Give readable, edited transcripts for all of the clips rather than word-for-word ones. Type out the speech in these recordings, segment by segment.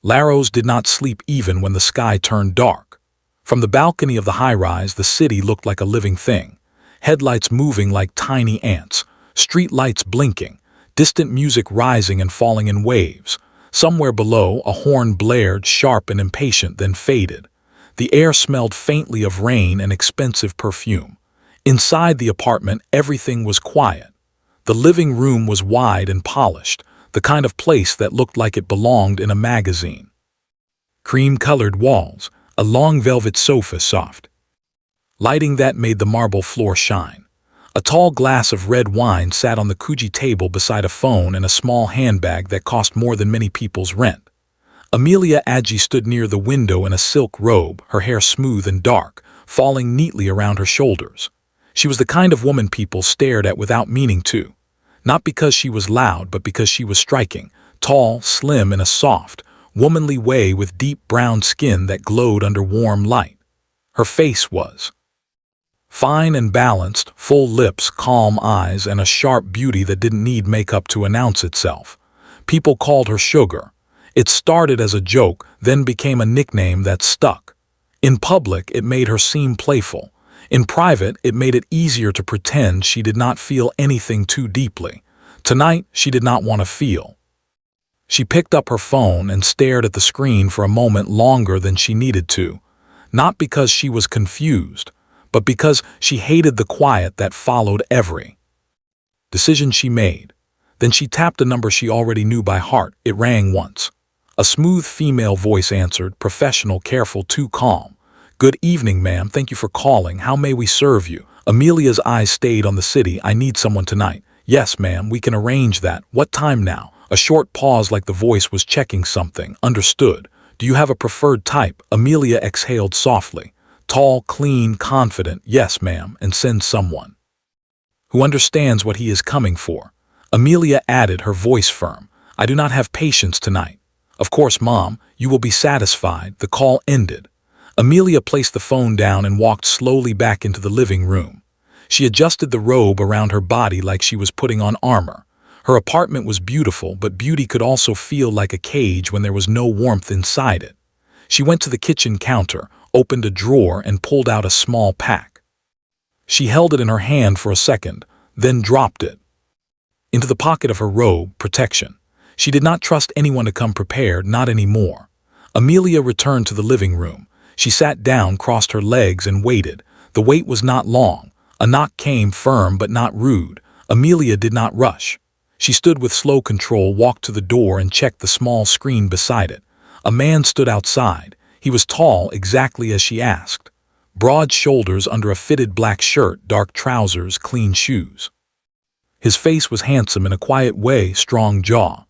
Laros did not sleep even when the sky turned dark. From the balcony of the high-rise, the city looked like a living thing. Headlights moving like tiny ants, street lights blinking, distant music rising and falling in waves. Somewhere below, a horn blared, sharp and impatient, then faded. The air smelled faintly of rain and expensive perfume. Inside the apartment, everything was quiet. The living room was wide and polished, the kind of place that looked like it belonged in a magazine. Cream-colored walls, a long velvet sofa soft lighting that made the marble floor shine. A tall glass of red wine sat on the Kuji table beside a phone and a small handbag that cost more than many people's rent. Emilia Agi stood near the window in a silk robe, her hair smooth and dark, falling neatly around her shoulders. She was the kind of woman people stared at without meaning to. Not because she was loud, but because she was striking, tall, slim in a soft, womanly way with deep brown skin that glowed under warm light. Her face was fine and balanced, full lips, calm eyes, and a sharp beauty that didn't need makeup to announce itself. People called her Sugar. It started as a joke, then became a nickname that stuck. In public, it made her seem playful. In private, it made it easier to pretend she did not feel anything too deeply. Tonight, she did not want to feel. She picked up her phone and stared at the screen for a moment longer than she needed to, not because she was confused, but because she hated the quiet that followed every decision she made. Then she tapped a number she already knew by heart. It rang once. A smooth female voice answered, professional, careful, too calm. "Good evening, ma'am. Thank you for calling. How may we serve you?" Emilia's eyes stayed on the city. "I need someone tonight." "Yes, ma'am, we can arrange that. What time now?" A short pause, like the voice was checking something. "Understood. Do you have a preferred type?" Emilia exhaled softly. "Tall, clean, confident." "Yes, ma'am, and send someone who understands what he is coming for." Emilia added, her voice firm. "I do not have patience tonight." "Of course, Mom, you will be satisfied." The call ended. Emilia placed the phone down and walked slowly back into the living room. She adjusted the robe around her body like she was putting on armor. Her apartment was beautiful, but beauty could also feel like a cage when there was no warmth inside it. She went to the kitchen counter, opened a drawer, and pulled out a small pack. She held it in her hand for a second, then dropped it into the pocket of her robe. Protection. She did not trust anyone to come prepared, not anymore. Emilia returned to the living room. She sat down, crossed her legs, and waited. The wait was not long. A knock came, firm but not rude. Emilia did not rush. She stood with slow control, walked to the door, and checked the small screen beside it. A man stood outside. He was tall, exactly as she asked. Broad shoulders under a fitted black shirt, dark trousers, clean shoes. His face was handsome in a quiet way, strong jaw.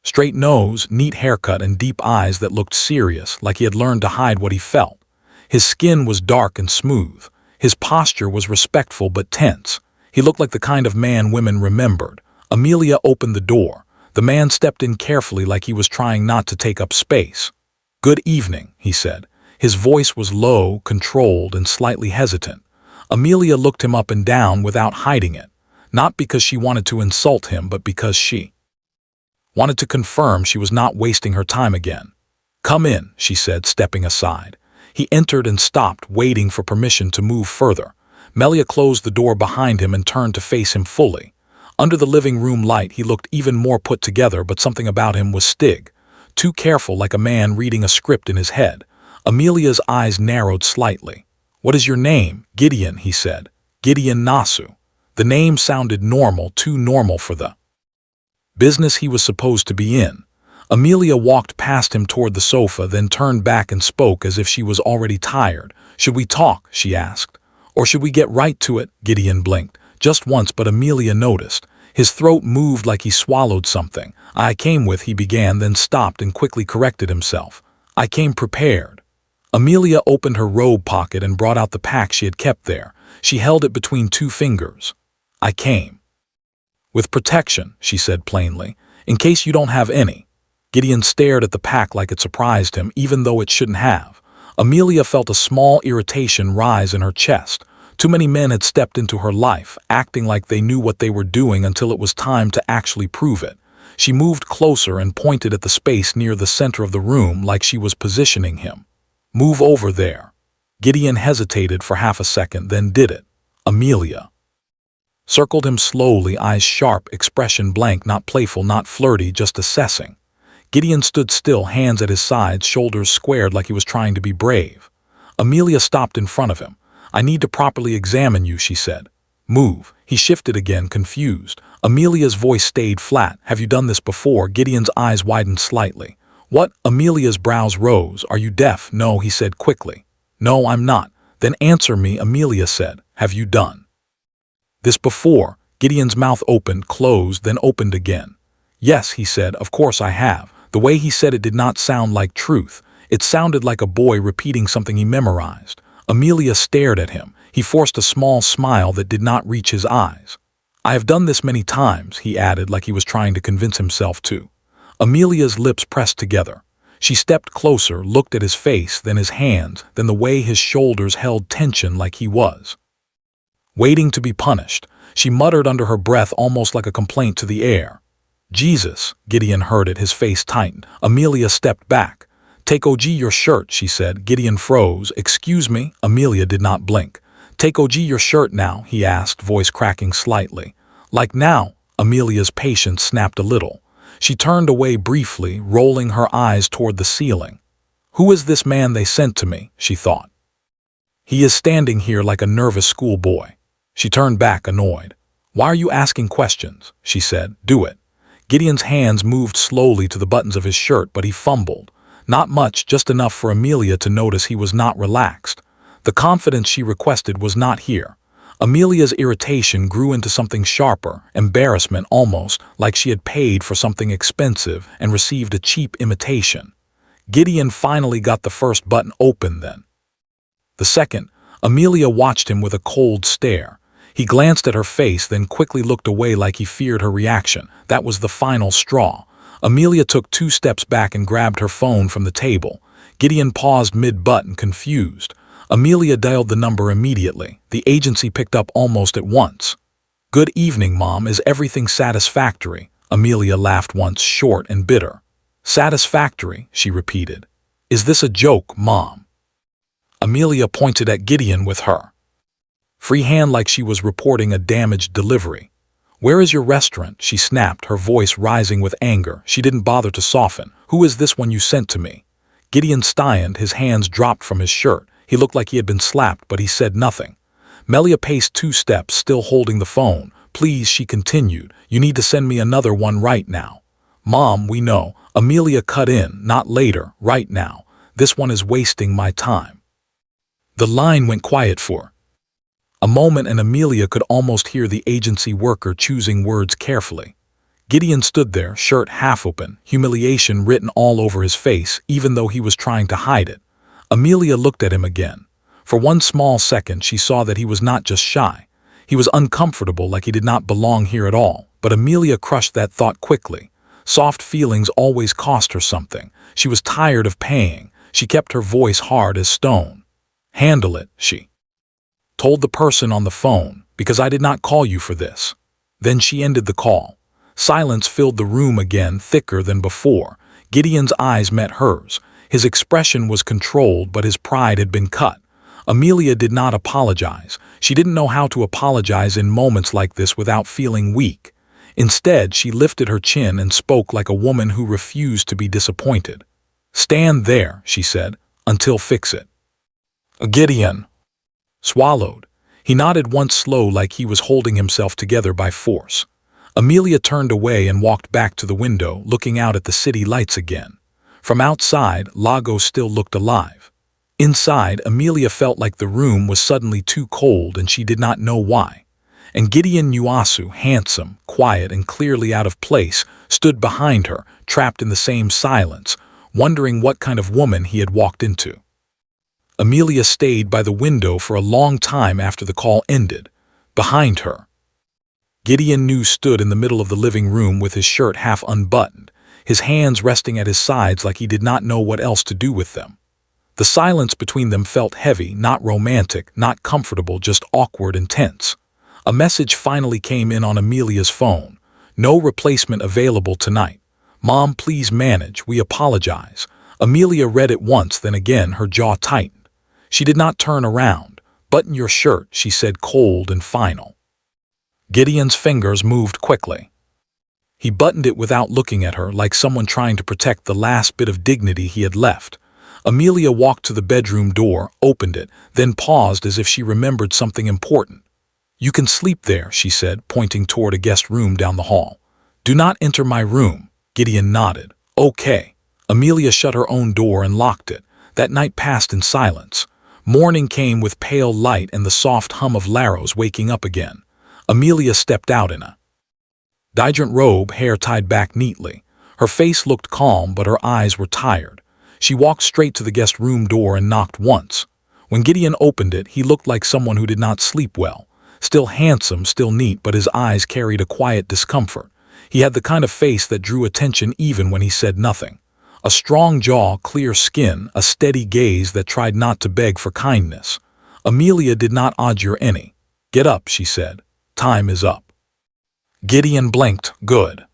Straight nose, neat haircut, and deep eyes that looked serious, like he had learned to hide what he felt. His skin was dark and smooth. His posture was respectful but tense. He looked like the kind of man women remembered. Emilia opened the door. The man stepped in carefully, like he was trying not to take up space. "Good evening," he said. His voice was low, controlled, and slightly hesitant. Emilia looked him up and down without hiding it, not because she wanted to insult him, but because she wanted to confirm she was not wasting her time again. "Come in," she said, stepping aside. He entered and stopped, waiting for permission to move further. Emilia closed the door behind him and turned to face him fully. Under the living room light, he looked even more put together, but something about him was stig. Too careful, like a man reading a script in his head. Emilia's eyes narrowed slightly. "What is your name?" "Gideon," he said. "Gideon Nasu." The name sounded normal, too normal for the business he was supposed to be in. Emilia walked past him toward the sofa, then turned back and spoke as if she was already tired. "Should we talk?" she asked. "Or should we get right to it?" Gideon blinked. Just once, but Emilia noticed. His throat moved like he swallowed something. "I came with," he began, then stopped and quickly corrected himself. "I came prepared." Emilia opened her robe pocket and brought out the pack she had kept there. She held it between two fingers. "I came with protection," she said plainly, "in case you don't have any." Gideon stared at the pack like it surprised him, even though it shouldn't have. Emilia felt a small irritation rise in her chest. Too many men had stepped into her life, acting like they knew what they were doing until it was time to actually prove it. She moved closer and pointed at the space near the center of the room like she was positioning him. "Move over there." Gideon hesitated for half a second, then did it. "Emilia." Circled him slowly, eyes sharp, expression blank, not playful, not flirty, just assessing. Gideon stood still, hands at his sides, shoulders squared like he was trying to be brave. Emilia stopped in front of him. "I need to properly examine you," she said. "Move." He shifted again, confused. Emilia's voice stayed flat. "Have you done this before?" Gideon's eyes widened slightly. "What?" Emilia's brows rose. "Are you deaf?" "No," he said quickly. "No, I'm not." "Then answer me," Emilia said. "Have you done this before?" Gideon's mouth opened, closed, then opened again. "Yes," he said, "of course I have." The way he said it did not sound like truth. It sounded like a boy repeating something he memorized. Emilia stared at him. He forced a small smile that did not reach his eyes. "I have done this many times," he added like he was trying to convince himself to. Emilia's lips pressed together. She stepped closer, looked at his face, then his hands, then the way his shoulders held tension like he was waiting to be punished. She muttered under her breath, almost like a complaint to the air. "Jesus." Gideon heard it, his face tightened. Emilia stepped back. "Take OG your shirt," she said. Gideon froze. "Excuse me?" Emilia did not blink. "Take OG your shirt now?" he asked, voice cracking slightly. "Like now?" Emilia's patience snapped a little. She turned away briefly, rolling her eyes toward the ceiling. "Who is this man they sent to me?" she thought. "He is standing here like a nervous schoolboy." She turned back, annoyed. "Why are you asking questions?" she said. "Do it." Gideon's hands moved slowly to the buttons of his shirt, but he fumbled. Not much, just enough for Emilia to notice he was not relaxed. The confidence she requested was not here. Emilia's irritation grew into something sharper, embarrassment almost, like she had paid for something expensive and received a cheap imitation. Gideon finally got the first button open, then the second. Emilia watched him with a cold stare. He glanced at her face, then quickly looked away like he feared her reaction. That was the final straw. Emilia took 2 steps back and grabbed her phone from the table. Gideon paused mid-button, confused. Emilia dialed the number immediately. The agency picked up almost at once. "Good evening, Mom. Is everything satisfactory?" Emilia laughed once, short and bitter. "Satisfactory," she repeated. "Is this a joke, Mom?" Emilia pointed at Gideon with her free hand like she was reporting a damaged delivery. "Where is your restaurant?" she snapped, her voice rising with anger. She didn't bother to soften. "Who is this one you sent to me?" Gideon stirred, his hands dropped from his shirt. He looked like he had been slapped, but he said nothing. Melia paced 2 steps, still holding the phone. "Please," she continued, "you need to send me another one right now." "Mom, we know." Emilia cut in. "Not later, right now. This one is wasting my time." The line went quiet for a moment, and Emilia could almost hear the agency worker choosing words carefully. Gideon stood there, shirt half open, humiliation written all over his face, even though he was trying to hide it. Emilia looked at him again. For one small second, she saw that he was not just shy. He was uncomfortable, like he did not belong here at all. But Emilia crushed that thought quickly. Soft feelings always cost her something. She was tired of paying. She kept her voice hard as stone. "Handle it," she told the person on the phone, "because I did not call you for this." Then she ended the call. Silence filled the room again, thicker than before. Gideon's eyes met hers. His expression was controlled, but his pride had been cut. Emilia did not apologize. She didn't know how to apologize in moments like this without feeling weak. Instead, she lifted her chin and spoke like a woman who refused to be disappointed. "Stand there," she said, "until fix it." Gideon swallowed. He nodded once, slow, like he was holding himself together by force. Emilia turned away and walked back to the window, looking out at the city lights again. From outside, Lagos still looked alive. Inside, Emilia felt like the room was suddenly too cold, and she did not know why. And Gideon Nuasu, handsome, quiet, and clearly out of place, stood behind her, trapped in the same silence, wondering what kind of woman he had walked into. Emilia stayed by the window for a long time after the call ended. Behind her, Gideon Nu stood in the middle of the living room with his shirt half unbuttoned, his hands resting at his sides like he did not know what else to do with them. The silence between them felt heavy, not romantic, not comfortable, just awkward and tense. A message finally came in on Emilia's phone. No replacement available tonight. Mom, please manage. We apologize. Emilia read it once, then again her jaw tightened. She did not turn around. Button your shirt, she said, cold and final. Gideon's fingers moved quickly. He buttoned it without looking at her, like someone trying to protect the last bit of dignity he had left. Emilia walked to the bedroom door, opened it, then paused as if she remembered something important. You can sleep there, she said, pointing toward a guest room down the hall. Do not enter my room. Gideon nodded. Okay. Emilia shut her own door and locked it. That night passed in silence. Morning came with pale light and the soft hum of Laros waking up again. Emilia stepped out in a diligent robe, hair tied back neatly. Her face looked calm, but her eyes were tired. She walked straight to the guest room door and knocked once. When Gideon opened it, he looked like someone who did not sleep well. Still handsome, still neat, but his eyes carried a quiet discomfort. He had the kind of face that drew attention even when he said nothing. A strong jaw, clear skin, a steady gaze that tried not to beg for kindness. Emilia did not adjure any. Get up, she said. Time is up. Gideon blinked. Good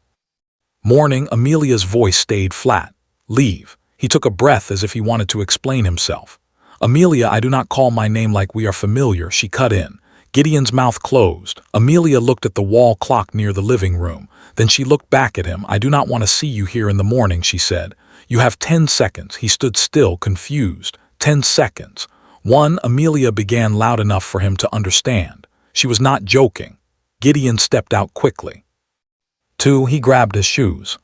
morning. Emilia's voice stayed flat. Leave. He took a breath as if he wanted to explain himself. Emilia, I do not call my name like we are familiar, she cut in. Gideon's mouth closed. Emilia looked at the wall clock near the living room. Then she looked back at him. I do not want to see you here in the morning, she said. You have 10 seconds. He stood still, confused. 10 seconds. 1. Emilia began loud enough for him to understand. She was not joking. Gideon stepped out quickly. 2. He grabbed his shoes.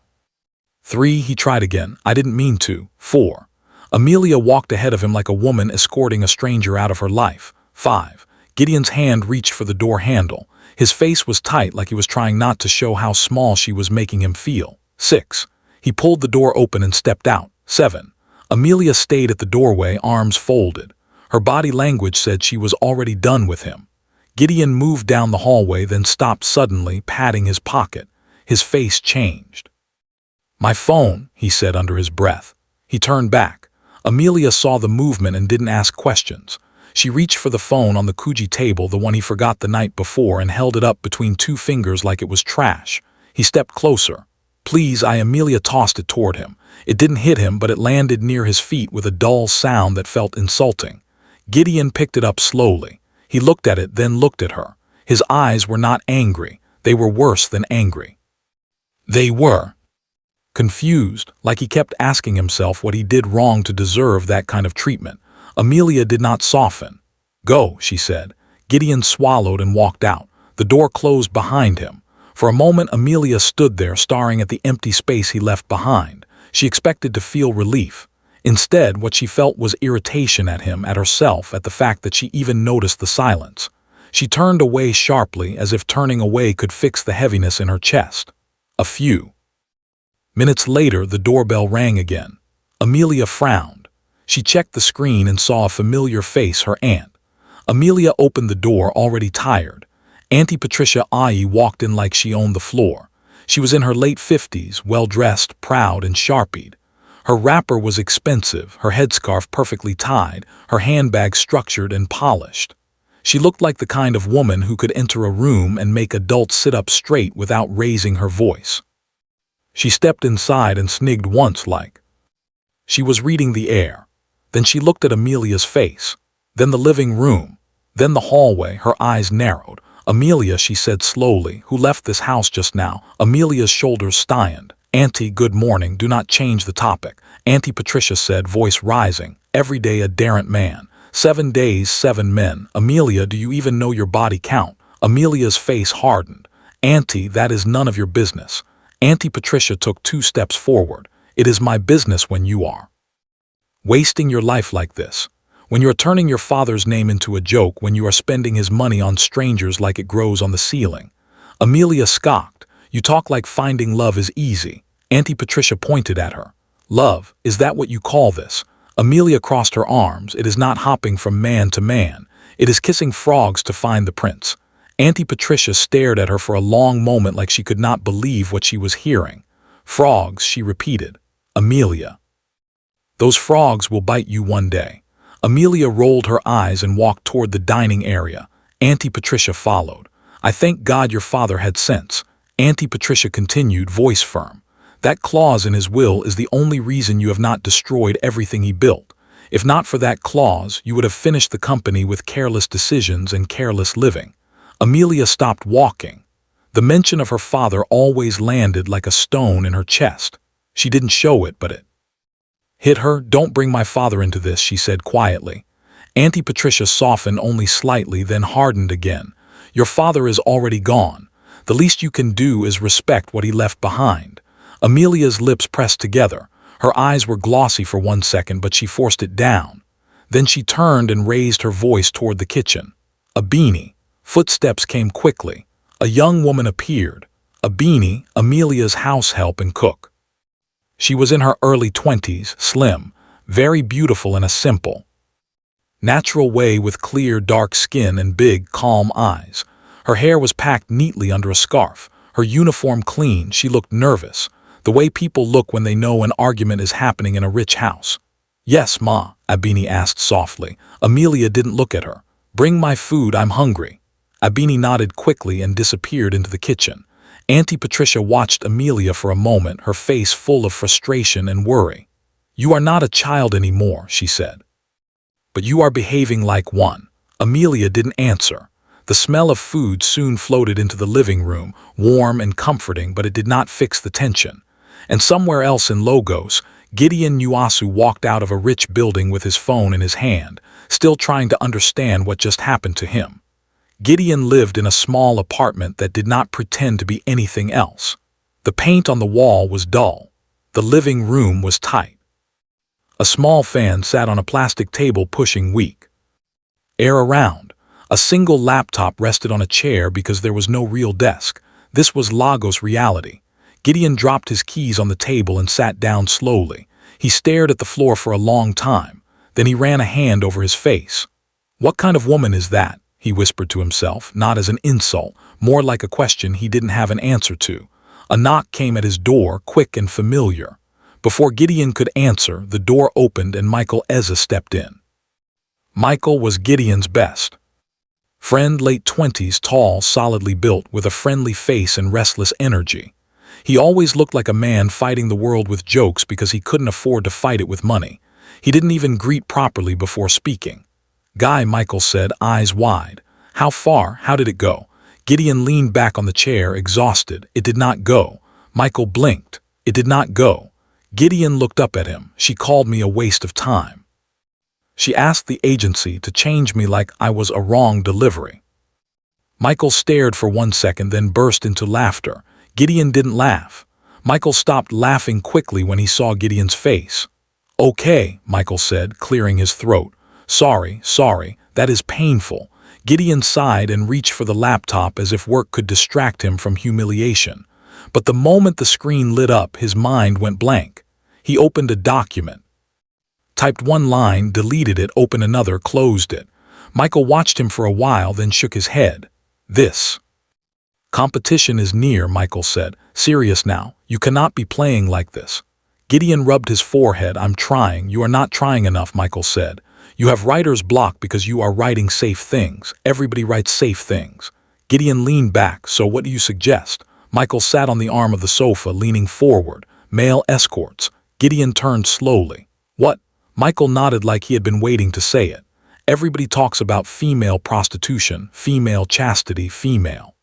3. He tried again. I didn't mean to. 4. Emilia walked ahead of him like a woman escorting a stranger out of her life. 5. Gideon's hand reached for the door handle. His face was tight, like he was trying not to show how small she was making him feel. 6. He pulled the door open and stepped out. 7. Emilia stayed at the doorway, arms folded. Her body language said she was already done with him. Gideon moved down the hallway, then stopped suddenly, patting his pocket. His face changed. My phone, he said under his breath. He turned back. Emilia saw the movement and didn't ask questions. She reached for the phone on the Kuji table, the one he forgot the night before, and held it up between 2 fingers like it was trash. He stepped closer. Please, Emilia tossed it toward him. It didn't hit him, but it landed near his feet with a dull sound that felt insulting. Gideon picked it up slowly. He looked at it, then looked at her. His eyes were not angry. They were worse than angry. They were confused, like he kept asking himself what he did wrong to deserve that kind of treatment. Emilia did not soften. Go, she said. Gideon swallowed and walked out. The door closed behind him. For a moment, Emilia stood there, staring at the empty space he left behind. She expected to feel relief. Instead, what she felt was irritation at him, at herself, at the fact that she even noticed the silence. She turned away sharply, as if turning away could fix the heaviness in her chest. A few minutes later, the doorbell rang again. Emilia frowned. She checked the screen and saw a familiar face, her aunt. Emilia opened the door, already tired. Auntie Patricia Ai walked in like she owned the floor. She was in her late 50s, well-dressed, proud, and sharpied. Her wrapper was expensive, her headscarf perfectly tied, her handbag structured and polished. She looked like the kind of woman who could enter a room and make adults sit up straight without raising her voice. She stepped inside and snigged once, like she was reading the air. Then she looked at Emilia's face. Then the living room. Then the hallway. Her eyes narrowed. Emilia, she said slowly, who left this house just now. Emilia's shoulders stiffened. Auntie, good morning. Do not change the topic. Auntie Patricia said, voice rising. Every day a daren't man. 7 days, 7 men. Emilia, do you even know your body count? Emilia's face hardened. Auntie, that is none of your business. Auntie Patricia took 2 steps forward. It is my business when you are wasting your life like this. When you are turning your father's name into a joke, when you are spending his money on strangers like it grows on the ceiling. Emilia scoffed. You talk like finding love is easy. Auntie Patricia pointed at her. Love, is that what you call this? Emilia crossed her arms. It is not hopping from man to man. It is kissing frogs to find the prince. Auntie Patricia stared at her for a long moment like she could not believe what she was hearing. Frogs, she repeated. Emilia. Those frogs will bite you one day. Emilia rolled her eyes and walked toward the dining area. Auntie Patricia followed. I thank God your father had sense. Auntie Patricia continued, voice firm. That clause in his will is the only reason you have not destroyed everything he built. If not for that clause, you would have finished the company with careless decisions and careless living. Emilia stopped walking. The mention of her father always landed like a stone in her chest. She didn't show it, but it hit her. Don't bring my father into this, she said quietly. Auntie Patricia softened only slightly, then hardened again. Your father is already gone. The least you can do is respect what he left behind. Emilia's lips pressed together. Her eyes were glossy for 1 second, but she forced it down. Then she turned and raised her voice toward the kitchen. A beanie. Footsteps came quickly. A young woman appeared. A beanie, Emilia's house help and cook. She was in her early 20s, slim, very beautiful in a simple, natural way with clear, dark skin and big, calm eyes. Her hair was packed neatly under a scarf. Her uniform clean, she looked nervous, the way people look when they know an argument is happening in a rich house. Yes, Ma, Abini asked softly. Emilia didn't look at her. Bring my food, I'm hungry. Abini nodded quickly and disappeared into the kitchen. Auntie Patricia watched Emilia for a moment, her face full of frustration and worry. You are not a child anymore, she said. But you are behaving like one. Emilia didn't answer. The smell of food soon floated into the living room, warm and comforting, but it did not fix the tension. And somewhere else in Logos, Gideon Nuasu walked out of a rich building with his phone in his hand, still trying to understand what just happened to him. Gideon lived in a small apartment that did not pretend to be anything else. The paint on the wall was dull. The living room was tight. A small fan sat on a plastic table pushing weak air around. A single laptop rested on a chair because there was no real desk. This was Lagos reality. Gideon dropped his keys on the table and sat down slowly. He stared at the floor for a long time. Then he ran a hand over his face. What kind of woman is that? He whispered to himself, not as an insult, more like a question he didn't have an answer to. A knock came at his door, quick and familiar. Before Gideon could answer, the door opened and Michael Eza stepped in. Michael was Gideon's best friend, late 20s, tall, solidly built, with a friendly face and restless energy. He always looked like a man fighting the world with jokes because he couldn't afford to fight it with money. He didn't even greet properly before speaking. Guy, Michael said, eyes wide. How far? How did it go? Gideon leaned back on the chair, exhausted. It did not go. Michael blinked. It did not go. Gideon looked up at him. She called me a waste of time. She asked the agency to change me like I was a wrong delivery. Michael stared for 1 second, then burst into laughter. Gideon didn't laugh. Michael stopped laughing quickly when he saw Gideon's face. Okay, Michael said, clearing his throat. Sorry, that is painful. Gideon sighed and reached for the laptop as if work could distract him from humiliation. But the moment the screen lit up, his mind went blank. He opened a document. Typed one line, deleted it, opened another, closed it. Michael watched him for a while, then shook his head. This competition is near, Michael said. Serious now, you cannot be playing like this. Gideon rubbed his forehead. I'm trying. You are not trying enough, Michael said. You have writer's block because you are writing safe things. Everybody writes safe things. Gideon leaned back. So what do you suggest? Michael sat on the arm of the sofa, leaning forward. Male escorts. Gideon turned slowly. What? Michael nodded like he had been waiting to say it. Everybody talks about female prostitution, female chastity, female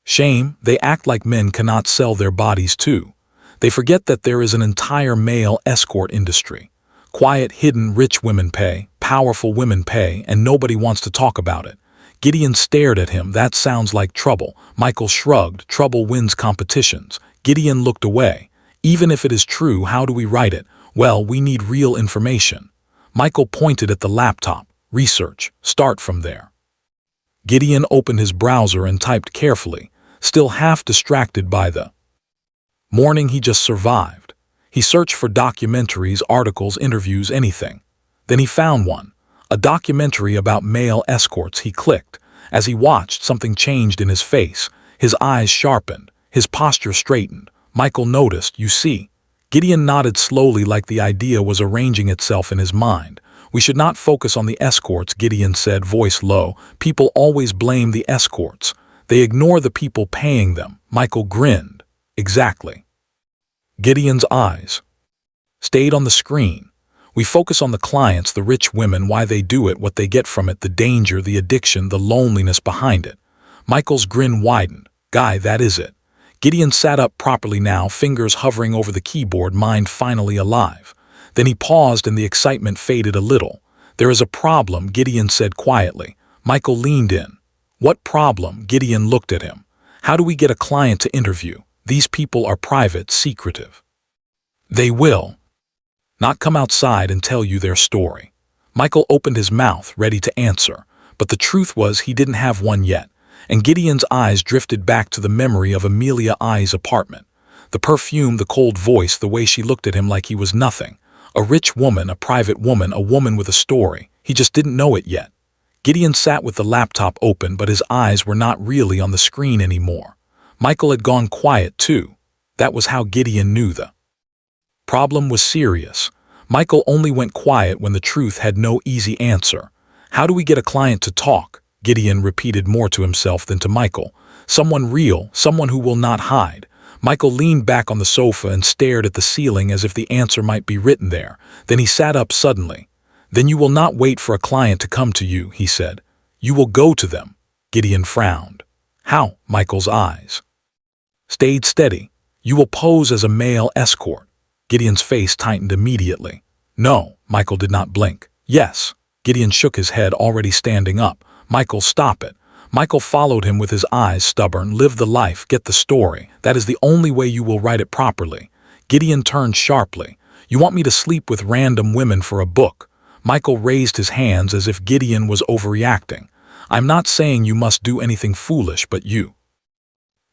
shame. They act like men cannot sell their bodies too. They forget that there is an entire male escort industry. Quiet, hidden, rich women pay, powerful women pay, and nobody wants to talk about it. Gideon stared at him. That sounds like trouble. Michael shrugged. Trouble wins competitions. Gideon looked away. Even if it is true, how do we write it? Well, we need real information. Michael pointed at the laptop. Research. Start from there. Gideon opened his browser and typed carefully, still half distracted by the morning he just survived. He searched for documentaries, articles, interviews, anything. Then he found one. A documentary about male escorts. He clicked. As he watched, something changed in his face. His eyes sharpened. His posture straightened. Michael noticed. You see. Gideon nodded slowly like the idea was arranging itself in his mind. We should not focus on the escorts, Gideon said, voice low. People always blame the escorts. They ignore the people paying them. Michael grinned. Exactly. Gideon's eyes stayed on the screen. We focus on the clients, the rich women, why they do it, what they get from it, the danger, the addiction, the loneliness behind it. Michael's grin widened. Guy, that is it. Gideon sat up properly now, fingers hovering over the keyboard, mind finally alive. Then he paused and the excitement faded a little. There is a problem, Gideon said quietly. Michael leaned in. What problem? Gideon looked at him. How do we get a client to interview? These people are private, secretive. They will not come outside and tell you their story. Michael opened his mouth, ready to answer, but the truth was he didn't have one yet, and Gideon's eyes drifted back to the memory of Emilia's apartment. The perfume, the cold voice, the way she looked at him like he was nothing. A rich woman, a private woman, a woman with a story. He just didn't know it yet. Gideon sat with the laptop open, but his eyes were not really on the screen anymore. Michael had gone quiet too. That was how Gideon knew the problem was serious. Michael only went quiet when the truth had no easy answer. How do we get a client to talk? Gideon repeated more to himself than to Michael. Someone real, someone who will not hide. Michael leaned back on the sofa and stared at the ceiling as if the answer might be written there. Then he sat up suddenly. Then you will not wait for a client to come to you, he said. You will go to them. Gideon frowned. How? Michael's eyes stayed steady. You will pose as a male escort. Gideon's face tightened immediately. No, Michael did not blink. Yes. Gideon shook his head, already standing up. Michael, stop it. Michael followed him with his eyes stubborn. Live the life, get the story. That is the only way you will write it properly. Gideon turned sharply. You want me to sleep with random women for a book? Michael raised his hands as if Gideon was overreacting. I'm not saying you must do anything foolish, but you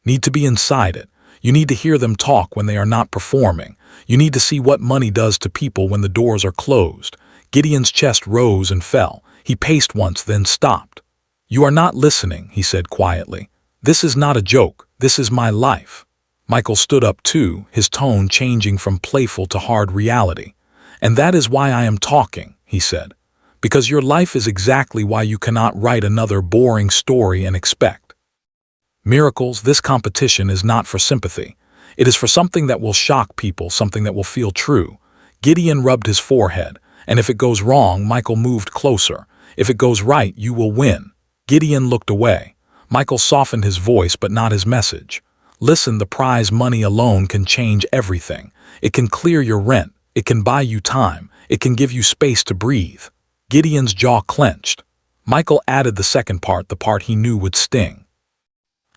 need to be inside it. You need to hear them talk when they are not performing. You need to see what money does to people when the doors are closed. Gideon's chest rose and fell. He paced once, then stopped. You are not listening, he said quietly. This is not a joke. This is my life. Michael stood up too, his tone changing from playful to hard reality. And that is why I am talking, he said. Because your life is exactly why you cannot write another boring story and expect miracles. This competition is not for sympathy. It is for something that will shock people, something that will feel true. Gideon rubbed his forehead. And if it goes wrong, Michael moved closer. If it goes right, you will win. Gideon looked away. Michael softened his voice, but not his message. Listen, the prize money alone can change everything. It can clear your rent. It can buy you time. It can give you space to breathe. Gideon's jaw clenched. Michael added the second part, the part he knew would sting.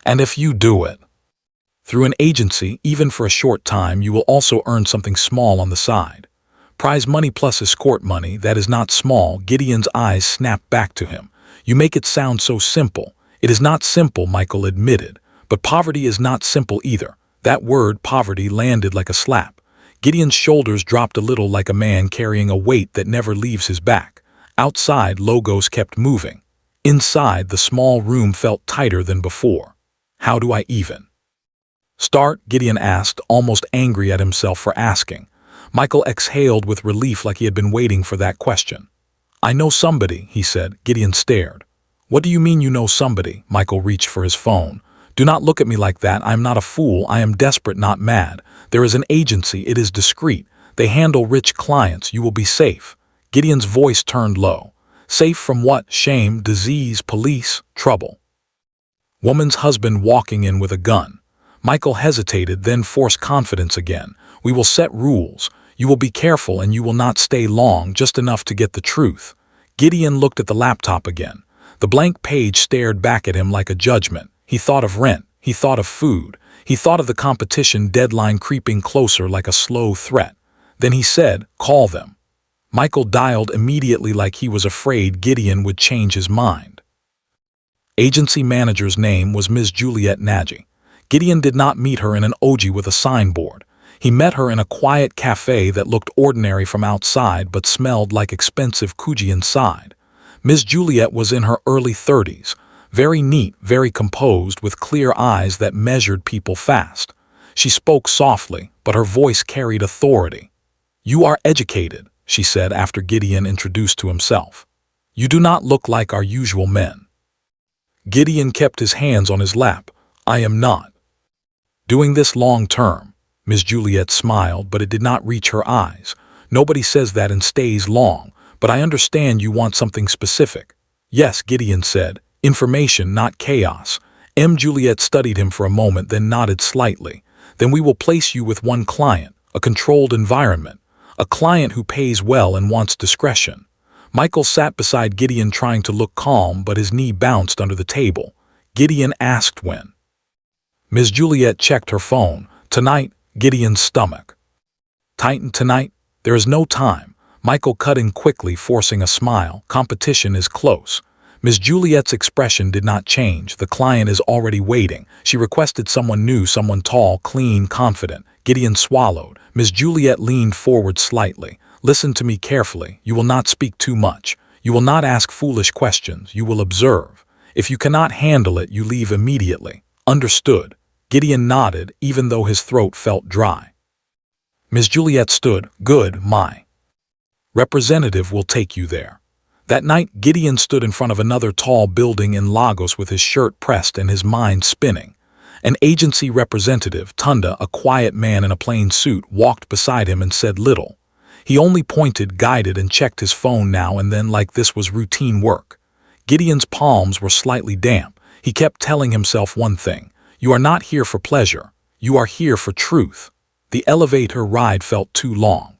And if you do it through an agency, even for a short time, you will also earn something small on the side. Prize money plus escort money, that is not small. Gideon's eyes snapped back to him. You make it sound so simple. It is not simple, Michael admitted. But poverty is not simple either. That word, poverty, landed like a slap. Gideon's shoulders dropped a little, like a man carrying a weight that never leaves his back. Outside, logos kept moving. Inside, the small room felt tighter than before. How do I even start? Gideon asked, almost angry at himself for asking. Michael exhaled with relief, like he had been waiting for that question. I know somebody, he said. Gideon stared. What do you mean you know somebody? Michael reached for his phone. Do not look at me like that. I am not a fool. I am desperate, not mad. There is an agency. It is discreet. They handle rich clients. You will be safe. Gideon's voice turned low. Safe from what? Shame, disease, police, trouble. Woman's husband walking in with a gun. Michael hesitated, then forced confidence again. We will set rules. You will be careful and you will not stay long, just enough to get the truth. Gideon looked at the laptop again. The blank page stared back at him like a judgment. He thought of rent. He thought of food. He thought of the competition deadline creeping closer like a slow threat. Then he said, call them. Michael dialed immediately, like he was afraid Gideon would change his mind. Agency manager's name was Ms. Juliet Nagy. Gideon did not meet her in an OG with a signboard. He met her in a quiet cafe that looked ordinary from outside but smelled like expensive kuji inside. Ms. Juliet was in her early 30s, very neat, very composed, with clear eyes that measured people fast. She spoke softly, but her voice carried authority. You are educated, she said after Gideon introduced to himself. You do not look like our usual men. Gideon kept his hands on his lap. I am not. Doing this long term. Miss Juliet smiled, but it did not reach her eyes. Nobody says that and stays long, but I understand you want something specific. Yes, Gideon said. Information, not chaos. Juliet studied him for a moment, then nodded slightly. Then we will place you with one client, a controlled environment, a client who pays well and wants discretion. Michael sat beside Gideon trying to look calm, but his knee bounced under the table. Gideon asked when. Miss Juliet checked her phone. Tonight, Gideon's stomach. Tighten tonight? There is no time. Michael cut in quickly, forcing a smile. Competition is close. Miss Juliet's expression did not change. The client is already waiting. She requested someone new, someone tall, clean, confident. Gideon swallowed. Miss Juliet leaned forward slightly. Listen to me carefully. You will not speak too much. You will not ask foolish questions. You will observe. If you cannot handle it, you leave immediately. Understood? Gideon nodded, even though his throat felt dry. Miss Juliet stood. Good, my representative will take you there. That night, Gideon stood in front of another tall building in Lagos with his shirt pressed and his mind spinning. An agency representative, Tunda, a quiet man in a plain suit, walked beside him and said little. He only pointed, guided, and checked his phone now and then like this was routine work. Gideon's palms were slightly damp. He kept telling himself one thing. You are not here for pleasure. You are here for truth. The elevator ride felt too long.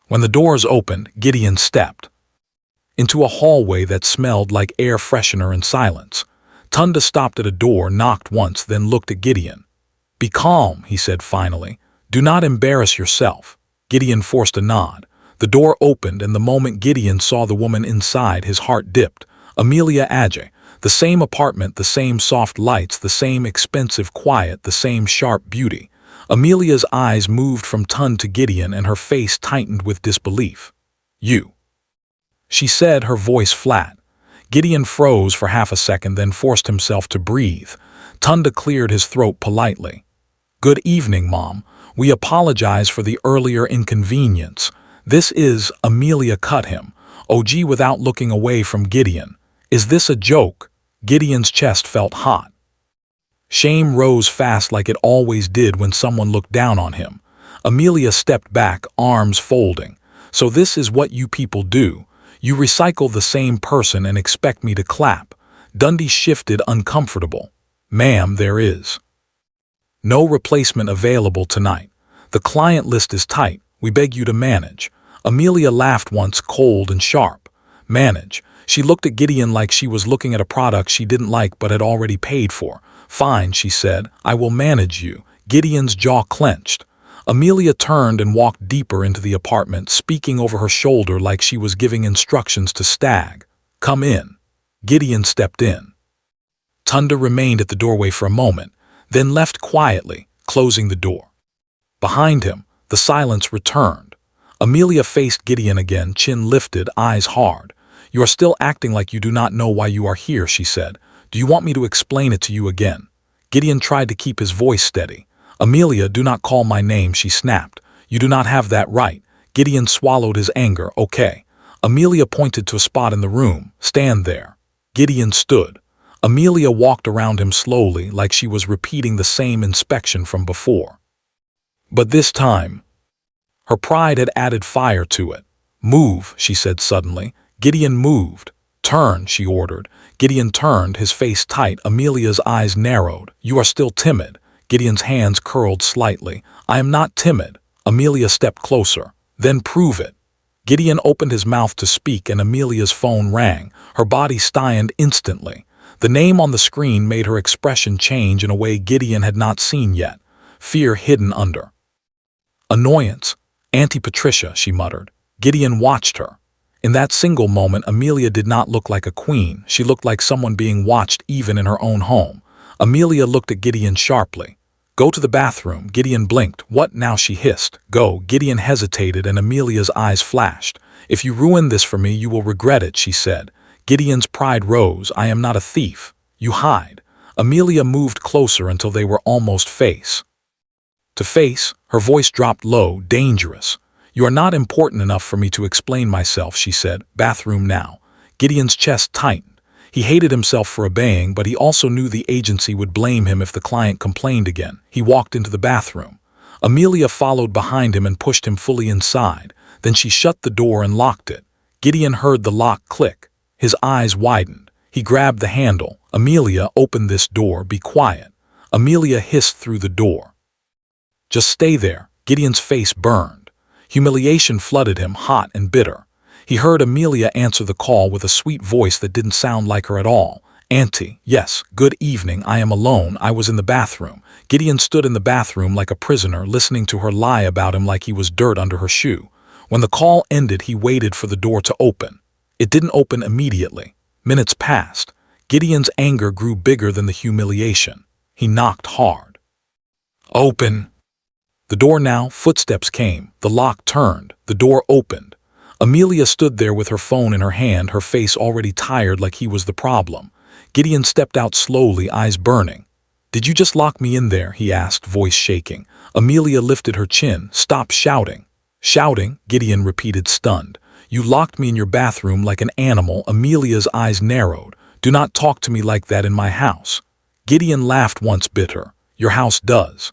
When the doors opened, Gideon stepped into a hallway that smelled like air freshener and silence. Tunda stopped at a door, knocked once, then looked at Gideon. Be calm, he said finally. Do not embarrass yourself. Gideon forced a nod. The door opened, and the moment Gideon saw the woman inside, his heart dipped. Emilia Adje. The same apartment, the same soft lights, the same expensive quiet, the same sharp beauty. Emilia's eyes moved from Tunda to Gideon, and her face tightened with disbelief. You, she said, her voice flat. Gideon froze for half a second, then forced himself to breathe. Tunda cleared his throat politely. Good evening, Mom. We apologize for the earlier inconvenience. This is, Emilia cut him. OG without looking away from Gideon. Is this a joke? Gideon's chest felt hot. Shame rose fast like it always did when someone looked down on him. Emilia stepped back, arms folding. So this is what you people do. You recycle the same person and expect me to clap. Dundee shifted, uncomfortable. Ma'am, there is no replacement available tonight. The client list is tight. We beg you to manage. Emilia laughed once, cold and sharp. Manage. She looked at Gideon like she was looking at a product she didn't like but had already paid for. Fine, she said. I will manage you. Gideon's jaw clenched. Emilia turned and walked deeper into the apartment, speaking over her shoulder like she was giving instructions to Stag. Come in. Gideon stepped in. Tunda remained at the doorway for a moment, then left quietly, closing the door. Behind him, the silence returned. Emilia faced Gideon again, chin lifted, eyes hard. You are still acting like you do not know why you are here, she said. Do you want me to explain it to you again? Gideon tried to keep his voice steady. Emilia, do not call my name, she snapped. You do not have that right. Gideon swallowed his anger. Okay. Emilia pointed to a spot in the room. Stand there. Gideon stood. Emilia walked around him slowly, like she was repeating the same inspection from before. But this time, her pride had added fire to it. Move, she said suddenly. Gideon moved. Turn, she ordered. Gideon turned, his face tight. Emilia's eyes narrowed. You are still timid. Gideon's hands curled slightly. I am not timid. Emilia stepped closer. Then prove it. Gideon opened his mouth to speak, and Emilia's phone rang. Her body stiffened instantly. The name on the screen made her expression change in a way Gideon had not seen yet. Fear hidden under annoyance. Auntie Patricia, she muttered. Gideon watched her. In that single moment, Emilia did not look like a queen. She looked like someone being watched even in her own home. Emilia looked at Gideon sharply. Go to the bathroom. Gideon blinked. What now? She hissed. Go. Gideon hesitated, and Emilia's eyes flashed. If you ruin this for me, you will regret it, she said. Gideon's pride rose. I am not a thief. You hide. Emilia moved closer until they were almost face to face. Her voice dropped low. Dangerous. You are not important enough for me to explain myself, she said. Bathroom now. Gideon's chest tightened. He hated himself for obeying, but he also knew the agency would blame him if the client complained again. He walked into the bathroom. Emilia followed behind him and pushed him fully inside. Then she shut the door and locked it. Gideon heard the lock click. His eyes widened. He grabbed the handle. "Emilia, open this door. Be quiet." Emilia hissed through the door. "Just stay there." Gideon's face burned. Humiliation flooded him, hot and bitter. He heard Emilia answer the call with a sweet voice that didn't sound like her at all. "Auntie, yes, good evening. I am alone. I was in the bathroom." Gideon stood in the bathroom like a prisoner, listening to her lie about him like he was dirt under her shoe. When the call ended, he waited for the door to open. It didn't open immediately. Minutes passed. Gideon's anger grew bigger than the humiliation. He knocked hard. "Open!" The door now, footsteps came. The lock turned. The door opened. Emilia stood there with her phone in her hand, her face already tired like he was the problem. Gideon stepped out slowly, eyes burning. "Did you just lock me in there?" he asked, voice shaking. Emilia lifted her chin. "Stop shouting." "Shouting?" Gideon repeated, stunned. "You locked me in your bathroom like an animal." Emilia's eyes narrowed. "Do not talk to me like that in my house." Gideon laughed once, bitter. "Your house does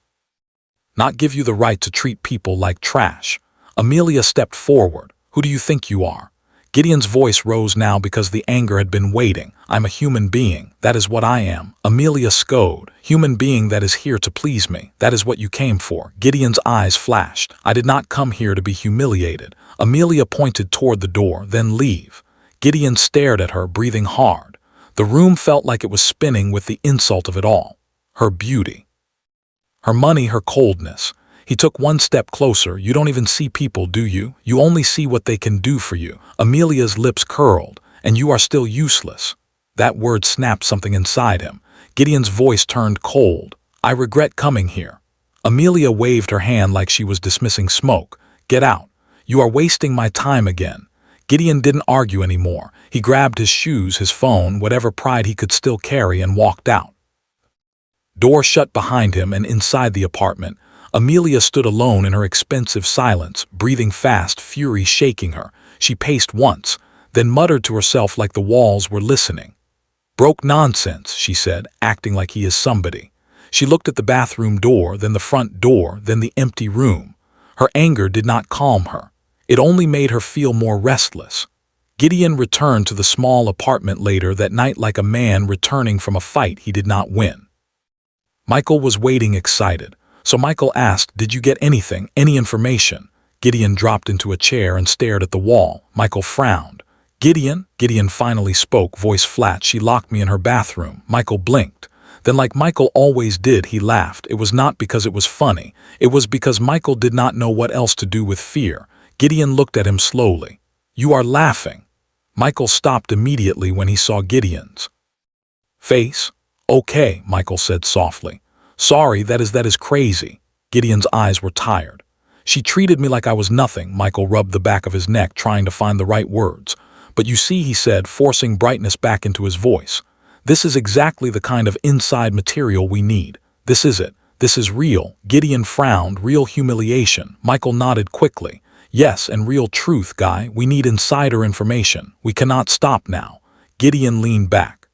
not give you the right to treat people like trash." Emilia stepped forward. "Who do you think you are?" Gideon's voice rose now because the anger had been waiting. "I'm a human being. That is what I am." Emilia scoffed. "Human being that is here to please me. That is what you came for." Gideon's eyes flashed. "I did not come here to be humiliated." Emilia pointed toward the door. "Then leave." Gideon stared at her, breathing hard. The room felt like it was spinning with the insult of it all. Her beauty, her money, her coldness. He took one step closer. "You don't even see people, do you? You only see what they can do for you." Emilia's lips curled. "And you are still useless." That word snapped something inside him. Gideon's voice turned cold. "I regret coming here." Emilia waved her hand like she was dismissing smoke. "Get out. You are wasting my time again." Gideon didn't argue anymore. He grabbed his shoes, his phone, whatever pride he could still carry, and walked out. Door shut behind him, and inside the apartment, Emilia stood alone in her expensive silence, breathing fast, fury shaking her. She paced once, then muttered to herself like the walls were listening. "Broke nonsense," she said, acting like he is somebody. She looked at the bathroom door, then the front door, then the empty room. Her anger did not calm her. It only made her feel more restless. Gideon returned to the small apartment later that night like a man returning from a fight he did not win. Michael was waiting, excited. So Michael asked, "Did you get anything, any information?" Gideon dropped into a chair and stared at the wall. Michael frowned. "Gideon?" Gideon finally spoke, voice flat. "She locked me in her bathroom." Michael blinked. Then, like Michael always did, he laughed. It was not because it was funny. It was because Michael did not know what else to do with fear. Gideon looked at him slowly. "You are laughing." Michael stopped immediately when he saw Gideon's face. "Okay," Michael said softly. "Sorry, that is crazy." Gideon's eyes were tired. "She treated me like I was nothing." Michael rubbed the back of his neck, trying to find the right words. "But you see," he said, forcing brightness back into his voice. "This is exactly the kind of inside material we need. This is it. This is real." Gideon frowned. "Real humiliation." Michael nodded quickly. "Yes, and real truth, Guy. We need insider information. We cannot stop now." Gideon leaned back.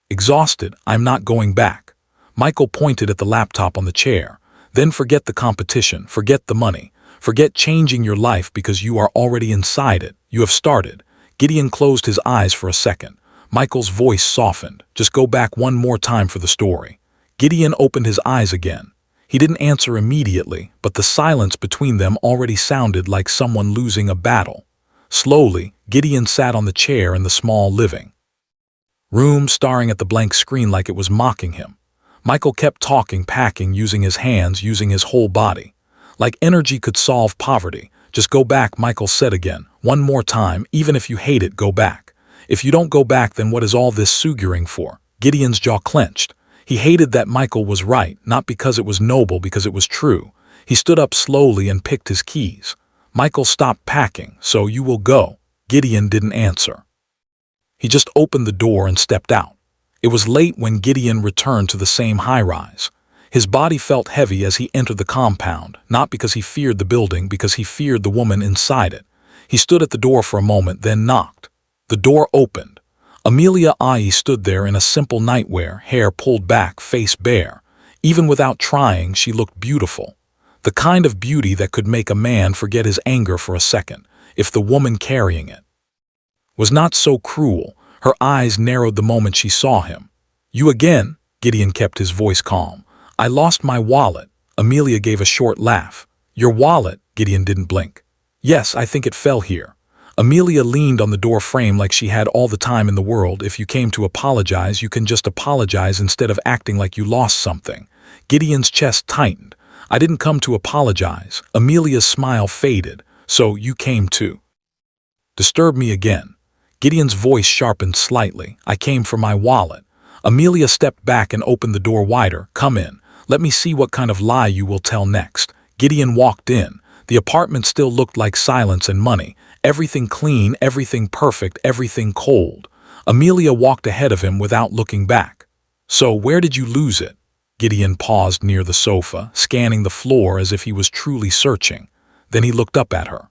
Exhausted. "I'm not going back." Michael pointed at the laptop on the chair. "Then forget the competition, forget the money, forget changing your life because you are already inside it. You have started." Gideon closed his eyes for a second. Michael's voice softened. "Just go back one more time for the story." Gideon opened his eyes again. He didn't answer immediately, but the silence between them already sounded like someone losing a battle. Slowly, Gideon sat on the chair in the small living room, staring at the blank screen like it was mocking him. Michael kept talking, packing, using his hands, using his whole body. Like energy could solve poverty. "Just go back," Michael said again. "One more time, even if you hate it, go back." "If you don't go back, then what is all this suguring for?" Gideon's jaw clenched. He hated that Michael was right, not because it was noble, because it was true. He stood up slowly and picked his keys. Michael stopped packing. "So you will go?" Gideon didn't answer. He just opened the door and stepped out. It was late when Gideon returned to the same high-rise. His body felt heavy as he entered the compound, not because he feared the building, because he feared the woman inside it. He stood at the door for a moment, then knocked. The door opened. Emilia stood there in a simple nightwear, hair pulled back, face bare. Even without trying, she looked beautiful. The kind of beauty that could make a man forget his anger for a second, if the woman carrying it was not so cruel. Her eyes narrowed the moment she saw him. "You again?" Gideon kept his voice calm. "I lost my wallet." Emilia gave a short laugh. "Your wallet?" Gideon didn't blink. "Yes, I think it fell here." Emilia leaned on the door frame like she had all the time in the world. "If you came to apologize, you can just apologize instead of acting like you lost something." Gideon's chest tightened. "I didn't come to apologize." Emilia's smile faded. "So you came to disturb me again." Gideon's voice sharpened slightly. "I came for my wallet." Emilia stepped back and opened the door wider. "Come in. Let me see what kind of lie you will tell next." Gideon walked in. The apartment still looked like silence and money. Everything clean, everything perfect, everything cold. Emilia walked ahead of him without looking back. "So where did you lose it?" Gideon paused near the sofa, scanning the floor as if he was truly searching. Then he looked up at her.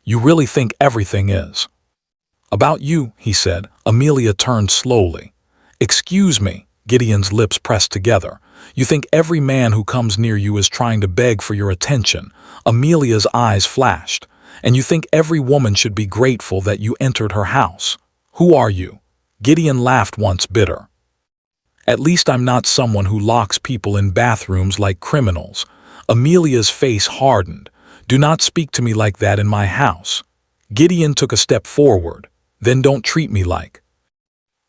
"You really think everything is about you?" he said. Emilia turned slowly. "Excuse me." Gideon's lips pressed together. "You think every man who comes near you is trying to beg for your attention?" Emilia's eyes flashed. "And you think every woman should be grateful that you entered her house? Who are you?" Gideon laughed once, bitter. "At least I'm not someone who locks people in bathrooms like criminals." Emilia's face hardened. "Do not speak to me like that in my house." Gideon took a step forward. "Then don't treat me like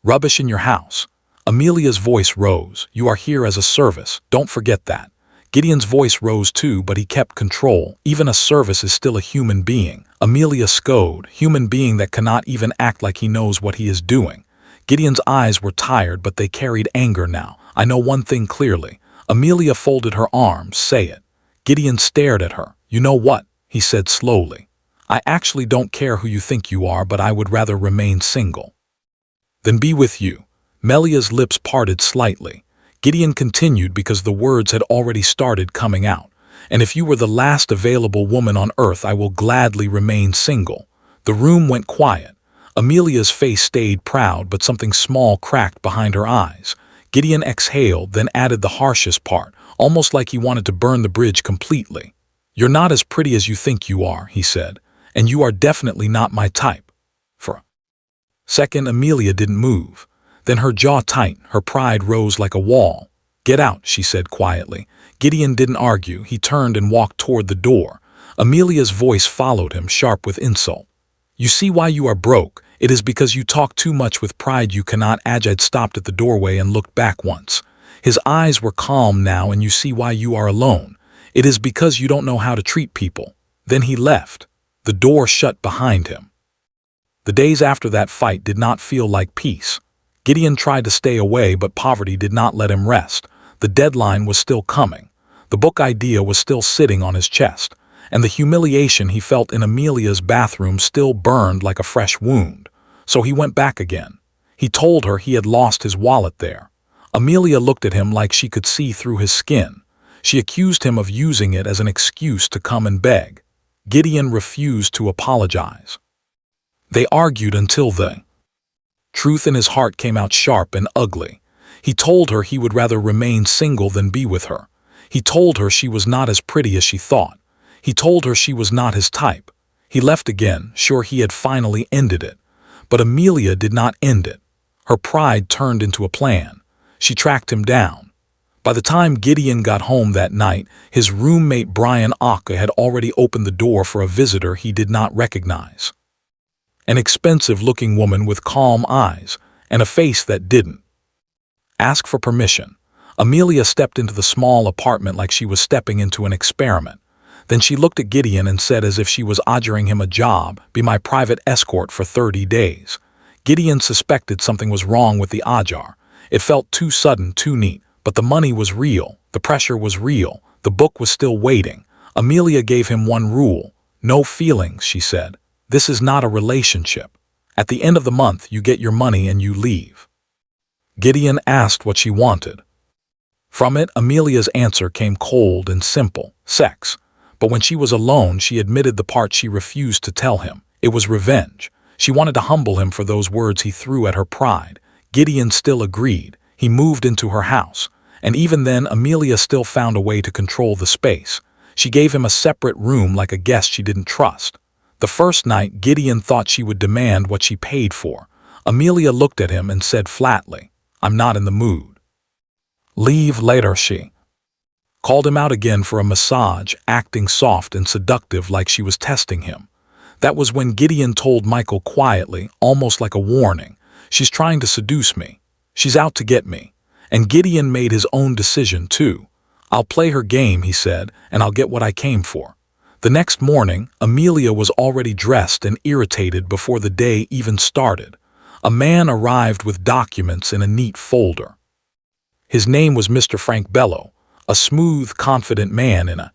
rubbish in your house." Emilia's voice rose. "You are here as a service. Don't forget that." Gideon's voice rose too, but he kept control. "Even a service is still a human being." Emilia scoffed. "Human being that cannot even act like he knows what he is doing." Gideon's eyes were tired, but they carried anger now. "I know one thing clearly." Emilia folded her arms. "Say it." Gideon stared at her. "You know what?" he said slowly. "I actually don't care who you think you are, but I would rather remain single than be with you." Emilia's lips parted slightly. Gideon continued because the words had already started coming out. "And if you were the last available woman on earth, I will gladly remain single." The room went quiet. Emilia's face stayed proud, but something small cracked behind her eyes. Gideon exhaled, then added the harshest part, almost like he wanted to burn the bridge completely. "You're not as pretty as you think you are," he said, "and you are definitely not my type." For a second, Emilia didn't move. Then her jaw tightened, her pride rose like a wall. "Get out," she said quietly. Gideon didn't argue. He turned and walked toward the door. Emilia's voice followed him, sharp with insult. "You see why you are broke? It is because you talk too much with pride you cannot." Ajad stopped at the doorway and looked back once. His eyes were calm now. "And you see why you are alone? It is because you don't know how to treat people." Then he left. The door shut behind him. The days after that fight did not feel like peace. Gideon tried to stay away, but poverty did not let him rest. The deadline was still coming. The book idea was still sitting on his chest, and the humiliation he felt in Emilia's bathroom still burned like a fresh wound. So he went back again. He told her he had lost his wallet there. Emilia looked at him like she could see through his skin. She accused him of using it as an excuse to come and beg. Gideon refused to apologize. They argued until the truth in his heart came out sharp and ugly. He told her he would rather remain single than be with her. He told her she was not as pretty as she thought. He told her she was not his type. He left again, sure he had finally ended it. But Emilia did not end it. Her pride turned into a plan. She tracked him down. By the time Gideon got home that night, his roommate Brian Aka had already opened the door for a visitor he did not recognize. An expensive-looking woman with calm eyes and a face that didn't ask for permission. Emilia stepped into the small apartment like she was stepping into an experiment. Then she looked at Gideon and said, as if she was offering him a job, "Be my private escort for 30 days." Gideon suspected something was wrong with the Ajar. It felt too sudden, too neat. But the money was real. The pressure was real. The book was still waiting. Emilia gave him one rule. "No feelings," she said. "This is not a relationship. At the end of the month, you get your money and you leave." Gideon asked what she wanted. From it, Emilia's answer came cold and simple: sex. But when she was alone, she admitted the part she refused to tell him. It was revenge. She wanted to humble him for those words he threw at her pride. Gideon still agreed. He moved into her house. And even then, Emilia still found a way to control the space. She gave him a separate room like a guest she didn't trust. The first night, Gideon thought she would demand what she paid for. Emilia looked at him and said flatly, "I'm not in the mood." "Leave later," she called him out again for a massage, acting soft and seductive like she was testing him. That was when Gideon told Michael quietly, almost like a warning, "She's trying to seduce me. She's out to get me." And Gideon made his own decision too. "I'll play her game," he said, "and I'll get what I came for." The next morning, Emilia was already dressed and irritated before the day even started. A man arrived with documents in a neat folder. His name was Mr. Frank Bello, a smooth, confident man in a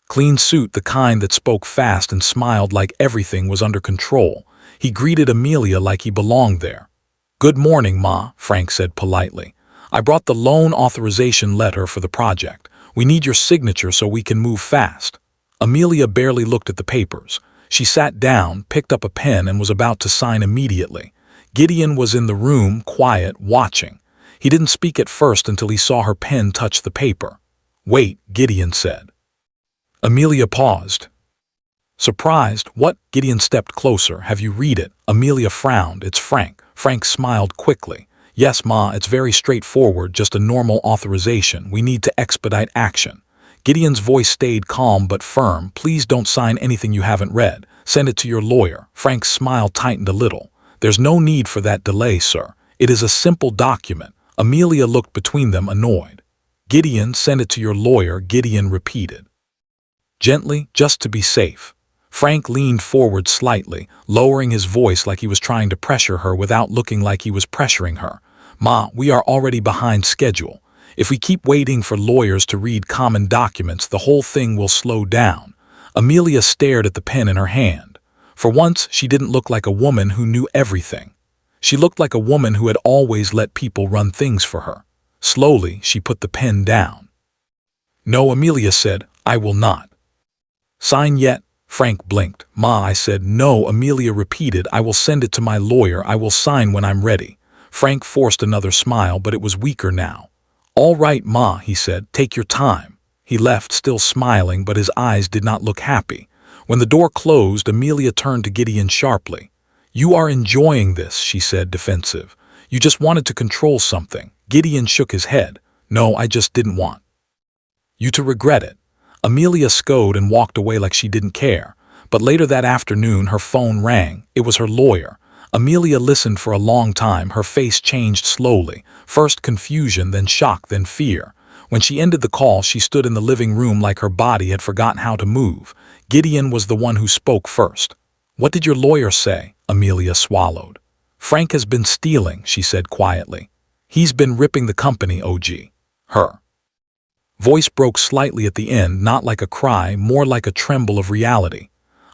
clean suit, the kind that spoke fast and smiled like everything was under control. He greeted Emilia like he belonged there. "Good morning, Ma," Frank said politely. "I brought the loan authorization letter for the project. We need your signature so we can move fast." Emilia barely looked at the papers. She sat down, picked up a pen, and was about to sign immediately. Gideon was in the room, quiet, watching. He didn't speak at first until he saw her pen touch the paper. "Wait," Gideon said. Emilia paused. Surprised. "What?" Gideon stepped closer. "Have you read it?" Emilia frowned. "It's Frank." Frank smiled quickly. "Yes, Ma, it's very straightforward, just a normal authorization. We need to expedite action." Gideon's voice stayed calm but firm. "Please don't sign anything you haven't read. Send it to your lawyer." Frank's smile tightened a little. "There's no need for that delay, sir. It is a simple document." Emilia looked between them, annoyed. "Gideon, send it to your lawyer," Gideon repeated. Gently, just to be safe. Frank leaned forward slightly, lowering his voice like he was trying to pressure her without looking like he was pressuring her. "Ma, we are already behind schedule. If we keep waiting for lawyers to read common documents, the whole thing will slow down." Emilia stared at the pen in her hand. For once, she didn't look like a woman who knew everything. She looked like a woman who had always let people run things for her. Slowly, she put the pen down. "No," Emilia said, "I will not." "Sign yet?" Frank blinked. "Ma," I said. "No," Emilia repeated. "I will send it to my lawyer. I will sign when I'm ready." Frank forced another smile, but it was weaker now. "All right, Ma," he said. "Take your time." He left, still smiling, but his eyes did not look happy. When the door closed, Emilia turned to Gideon sharply. "You are enjoying this," she said, defensive. "You just wanted to control something." Gideon shook his head. "No, I just didn't want you to regret it." Emilia scowled and walked away like she didn't care. But later that afternoon, her phone rang. It was her lawyer. Emilia listened for a long time. Her face changed slowly. First confusion, then shock, then fear. When she ended the call, she stood in the living room like her body had forgotten how to move. Gideon was the one who spoke first. "What did your lawyer say?" Emilia swallowed. "Frank has been stealing," she said quietly. "He's been ripping the company, OG. Her voice broke slightly at the end, not like a cry, more like a tremble of reality.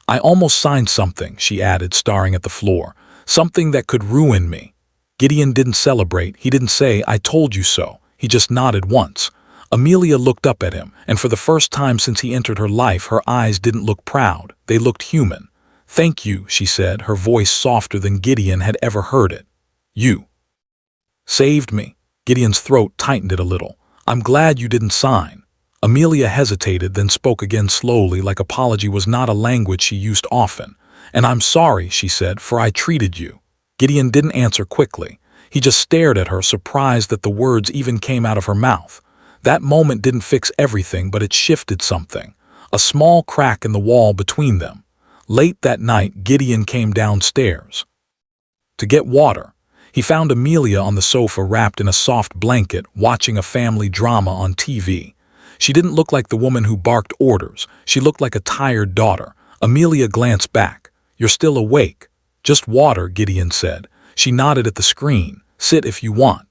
"I almost signed something," she added, staring at the floor. "Something that could ruin me." Gideon didn't celebrate. He didn't say, "I told you so." He just nodded once. Emilia looked up at him, and for the first time since he entered her life, her eyes didn't look proud. They looked human. "Thank you," she said, her voice softer than Gideon had ever heard it. "You saved me." Gideon's throat tightened it a little. "I'm glad you didn't sign." Emilia hesitated, then spoke again slowly, like apology was not a language she used often. "And I'm sorry," she said, "for I treated you." Gideon didn't answer quickly. He just stared at her, surprised that the words even came out of her mouth. That moment didn't fix everything, but it shifted something. A small crack in the wall between them. Late that night, Gideon came downstairs to get water. He found Emilia on the sofa wrapped in a soft blanket, watching a family drama on TV. She didn't look like the woman who barked orders. She looked like a tired daughter. Emilia glanced back. "You're still awake." "Just water," Gideon said. She nodded at the screen. "Sit if you want."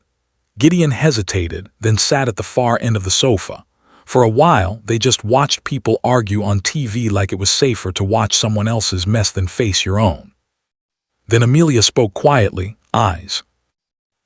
Gideon hesitated, then sat at the far end of the sofa. For a while, they just watched people argue on TV like it was safer to watch someone else's mess than face your own. Then Emilia spoke quietly, eyes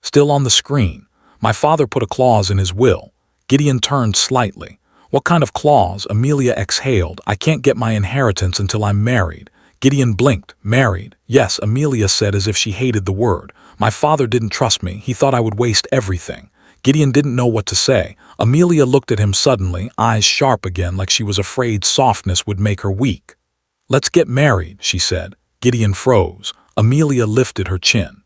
still on the screen. "My father put a clause in his will." Gideon turned slightly. "What kind of clause?" Emilia exhaled. "I can't get my inheritance until I'm married." Gideon blinked. Married? Yes, Emilia said as if she hated the word. My father didn't trust me. He thought I would waste everything. Gideon didn't know what to say. Emilia looked at him suddenly, eyes sharp again like she was afraid softness would make her weak. Let's get married, she said. Gideon froze. Emilia lifted her chin.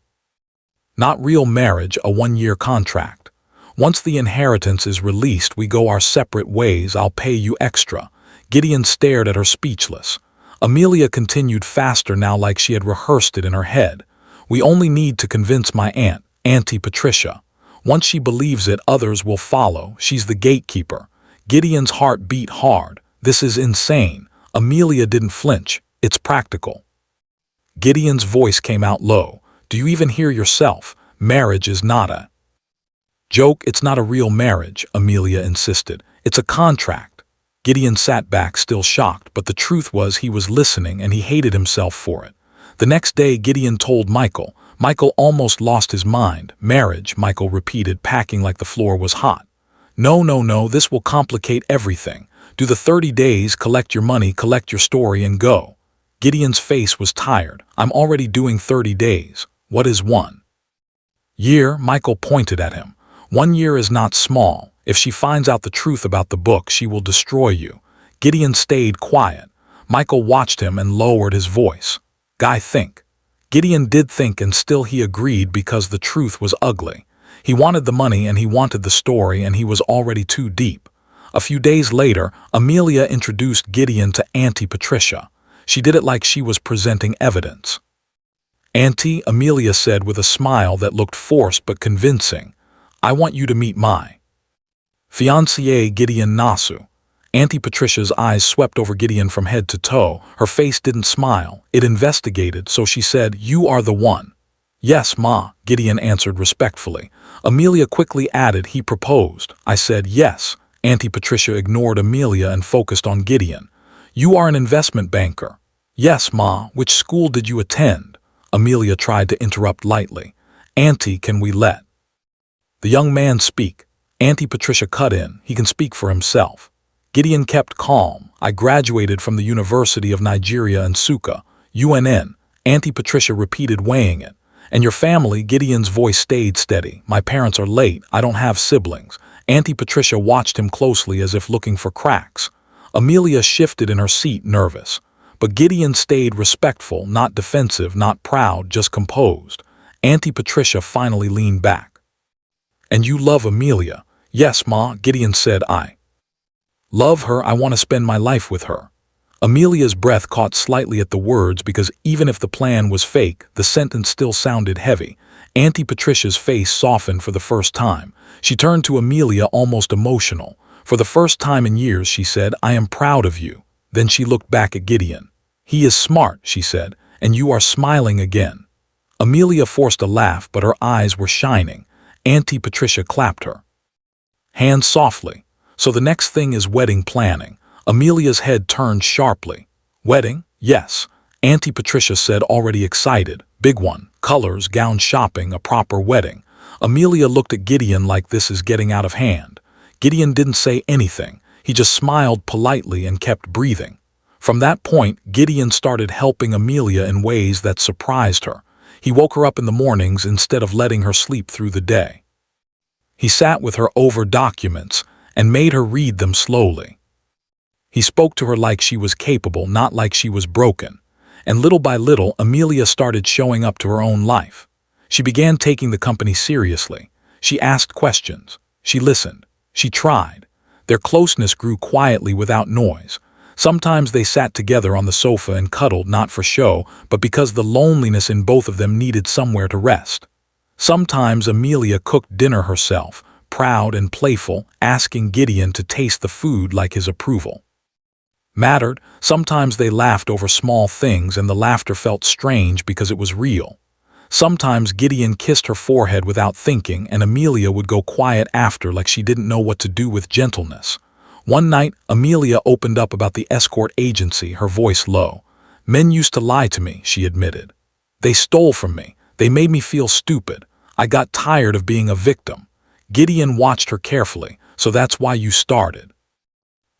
Not real marriage, a one-year contract. Once the inheritance is released, we go our separate ways. I'll pay you extra. Gideon stared at her speechless. Emilia continued faster now like she had rehearsed it in her head. We only need to convince my aunt, Auntie Patricia. Once she believes it, others will follow. She's the gatekeeper. Gideon's heart beat hard. This is insane. Emilia didn't flinch. It's practical. Gideon's voice came out low. Do you even hear yourself? Marriage is not a joke. It's not a real marriage, Emilia insisted. It's a contract. Gideon sat back, still shocked, but the truth was he was listening and he hated himself for it. The next day, Gideon told Michael. Michael almost lost his mind. Marriage, Michael repeated, packing like the floor was hot. No, this will complicate everything. Do the 30 days, collect your money, collect your story, and go. Gideon's face was tired. I'm already doing 30 days. What is 1 year? Michael pointed at him. 1 year is not small. If she finds out the truth about the book, she will destroy you. Gideon stayed quiet. Michael watched him and lowered his voice. Guy, think. Gideon did think, and still he agreed because the truth was ugly. He wanted the money and he wanted the story, and he was already too deep. A few days later, Emilia introduced Gideon to Auntie Patricia. She did it like she was presenting evidence. Auntie, Emilia said with a smile that looked forced but convincing, I want you to meet my fiancé, Gideon Nasu. Auntie Patricia's eyes swept over Gideon from head to toe. Her face didn't smile. It investigated, so she said, You are the one. Yes, Ma, Gideon answered respectfully. Emilia quickly added, He proposed. I said yes. Auntie Patricia ignored Emilia and focused on Gideon. You are an investment banker. Yes, Ma. Which school did you attend? Emilia tried to interrupt lightly. Auntie, can we let the young man speak? Auntie Patricia cut in. He can speak for himself. Gideon kept calm. I graduated from the University of Nigeria in Nsukka, UNN. Auntie Patricia repeated, weighing it. And your family? Gideon's voice stayed steady. My parents are late. I don't have siblings. Auntie Patricia watched him closely as if looking for cracks. Emilia shifted in her seat, nervous. But Gideon stayed respectful, not defensive, not proud, just composed. Auntie Patricia finally leaned back. And you love Emilia? Yes, Ma, Gideon said. I love her. I want to spend my life with her. Emilia's breath caught slightly at the words because even if the plan was fake, the sentence still sounded heavy. Auntie Patricia's face softened for the first time. She turned to Emilia, almost emotional. For the first time in years, she said, I am proud of you. Then she looked back at Gideon. He is smart, she said, and you are smiling again. Emilia forced a laugh, but her eyes were shining. Auntie Patricia clapped her hands softly. So the next thing is wedding planning. Emilia's head turned sharply. Wedding? Yes. Auntie Patricia said, already excited. Big one. Colors, gown shopping, a proper wedding. Emilia looked at Gideon like this is getting out of hand. Gideon didn't say anything. He just smiled politely and kept breathing. From that point, Gideon started helping Emilia in ways that surprised her. He woke her up in the mornings instead of letting her sleep through the day. He sat with her over documents and made her read them slowly. He spoke to her like she was capable, not like she was broken. And little by little, Emilia started showing up to her own life. She began taking the company seriously. She asked questions. She listened. She tried. Their closeness grew quietly without noise. Sometimes they sat together on the sofa and cuddled, not for show, but because the loneliness in both of them needed somewhere to rest. Sometimes Emilia cooked dinner herself, proud and playful, asking Gideon to taste the food like his approval mattered. Sometimes they laughed over small things and the laughter felt strange because it was real. Sometimes Gideon kissed her forehead without thinking and Emilia would go quiet after like she didn't know what to do with gentleness. One night, Emilia opened up about the Escort agency, her voice low. Men used to lie to me, she admitted. They stole from me. They made me feel stupid. I got tired of being a victim. Gideon watched her carefully. So that's why you started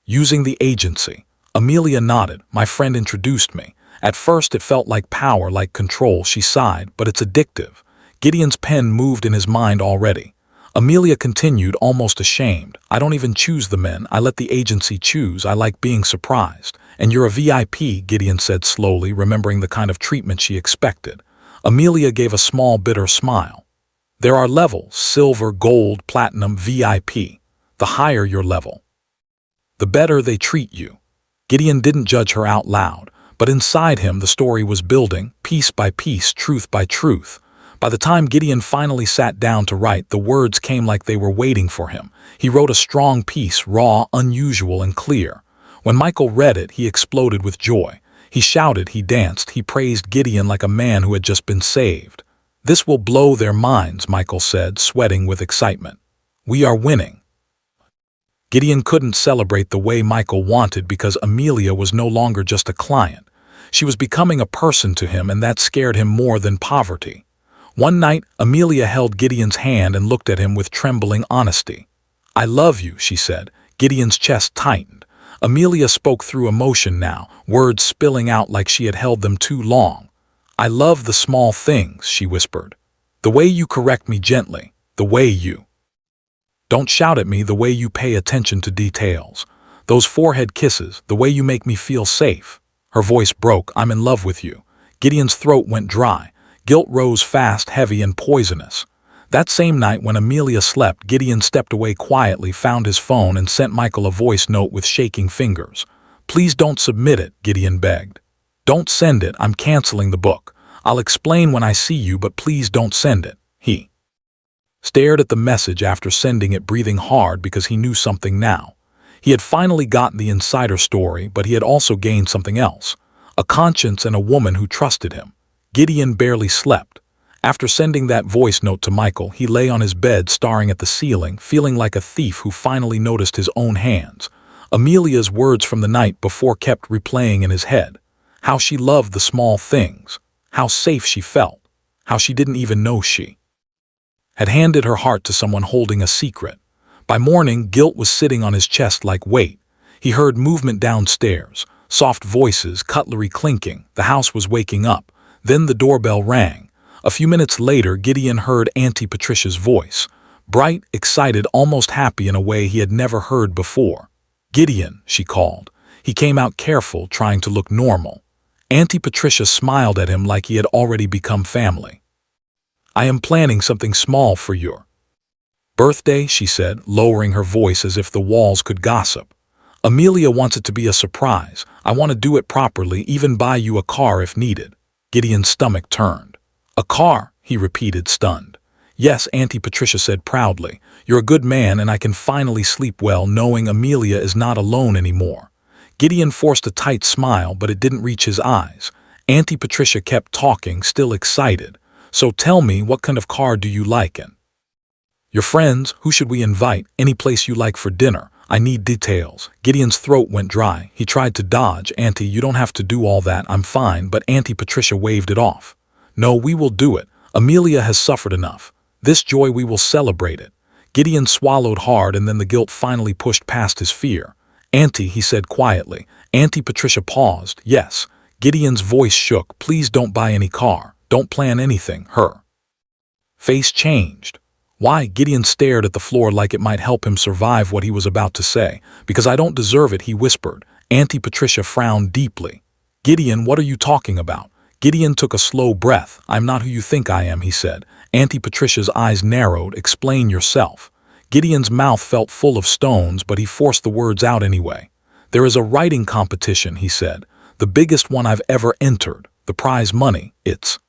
using the agency. Emilia nodded. My friend introduced me. At first it felt like power, like control, she sighed, but it's addictive. Gideon's pen moved in his mind already. Emilia continued, almost ashamed. I don't even choose the men, I let the agency choose, I like being surprised. And you're a VIP, Gideon said slowly, remembering the kind of treatment she expected. Emilia gave a small, bitter smile. There are levels: silver, gold, platinum, VIP. The higher your level, the better they treat you. Gideon didn't judge her out loud, but inside him the story was building, piece by piece, truth by truth. By the time Gideon finally sat down to write, the words came like they were waiting for him. He wrote a strong piece, raw, unusual, and clear. When Michael read it, he exploded with joy. He shouted, he danced, he praised Gideon like a man who had just been saved. This will blow their minds, Michael said, sweating with excitement. We are winning. Gideon couldn't celebrate the way Michael wanted because Emilia was no longer just a client. She was becoming a person to him, and that scared him more than poverty. One night, Emilia held Gideon's hand and looked at him with trembling honesty. I love you, she said. Gideon's chest tightened. Emilia spoke through emotion now, words spilling out like she had held them too long. I love the small things, she whispered. The way you correct me gently, the way you don't shout at me, the way you pay attention to details. Those forehead kisses, the way you make me feel safe. Her voice broke. I'm in love with you. Gideon's throat went dry. Guilt rose fast, heavy, and poisonous. That same night when Emilia slept, Gideon stepped away quietly, found his phone, and sent Michael a voice note with shaking fingers. Please don't submit it, Gideon begged. Don't send it, I'm canceling the book. I'll explain when I see you, but please don't send it. He stared at the message after sending it, breathing hard because he knew something now. He had finally gotten the insider story, but he had also gained something else. A conscience and a woman who trusted him. Gideon barely slept. After sending that voice note to Michael, he lay on his bed staring at the ceiling, feeling like a thief who finally noticed his own hands. Emilia's words from the night before kept replaying in his head. How she loved the small things. How safe she felt. How she didn't even know she had handed her heart to someone holding a secret. By morning, guilt was sitting on his chest like weight. He heard movement downstairs, soft voices, cutlery clinking. The house was waking up. Then the doorbell rang. A few minutes later, Gideon heard Auntie Patricia's voice. Bright, excited, almost happy in a way he had never heard before. Gideon, she called. He came out careful, trying to look normal. Auntie Patricia smiled at him like he had already become family. I am planning something small for your birthday, she said, lowering her voice as if the walls could gossip. Emilia wants it to be a surprise. I want to do it properly, even buy you a car if needed. Gideon's stomach turned. A car, he repeated, stunned. Yes, Auntie Patricia said proudly. You're a good man, and I can finally sleep well knowing Emilia is not alone anymore. Gideon forced a tight smile, but it didn't reach his eyes. Auntie Patricia kept talking, still excited. So tell me, what kind of car do you like? And your friends, who should we invite? Any place you like for dinner? I need details. Gideon's throat went dry. He tried to dodge. Auntie, you don't have to do all that. I'm fine. But Auntie Patricia waved it off. No, we will do it. Emilia has suffered enough. This joy, we will celebrate it. Gideon swallowed hard, and then the guilt finally pushed past his fear. Auntie, he said quietly. Auntie Patricia paused. Yes. Gideon's voice shook. Please don't buy any car. Don't plan anything. Her face changed. Why? Gideon stared at the floor like it might help him survive what he was about to say. Because I don't deserve it, he whispered. Auntie Patricia frowned deeply. Gideon, what are you talking about? Gideon took a slow breath. I'm not who you think I am, he said. Auntie Patricia's eyes narrowed. Explain yourself. Gideon's mouth felt full of stones, but he forced the words out anyway. There is a writing competition, he said. The biggest one I've ever entered. The prize money, it's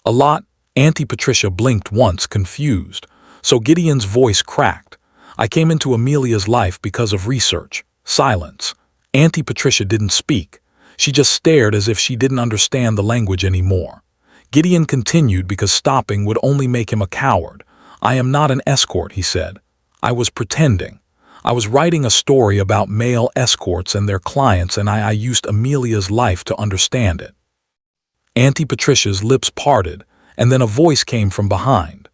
a lot. Auntie Patricia blinked once, confused. So Gideon's voice cracked. I came into Emilia's life because of research. Silence. Auntie Patricia didn't speak. She just stared as if she didn't understand the language anymore. Gideon continued because stopping would only make him a coward. I am not an escort, he said. I was pretending. I was writing a story about male escorts and their clients, and I used Emilia's life to understand it. Auntie Patricia's lips parted, and then a voice came from behind.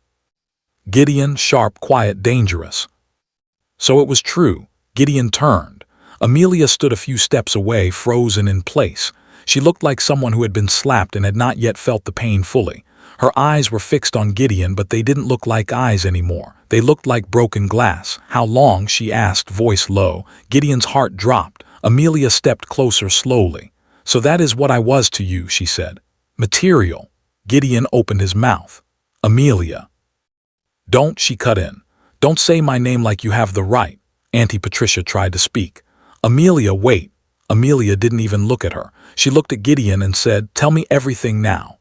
Gideon, sharp, quiet, dangerous. So it was true. Gideon turned. Emilia stood a few steps away, frozen in place. She looked like someone who had been slapped and had not yet felt the pain fully. Her eyes were fixed on Gideon, but they didn't look like eyes anymore. They looked like broken glass. "How long?" she asked, voice low. Gideon's heart dropped. Emilia stepped closer slowly. "So that is what I was to you," she said. "Material." Gideon opened his mouth. "Emilia." "Don't," she cut in. "Don't say my name like you have the right." Auntie Patricia tried to speak. "Emilia, wait." Emilia didn't even look at her. She looked at Gideon and said, "Tell me everything now."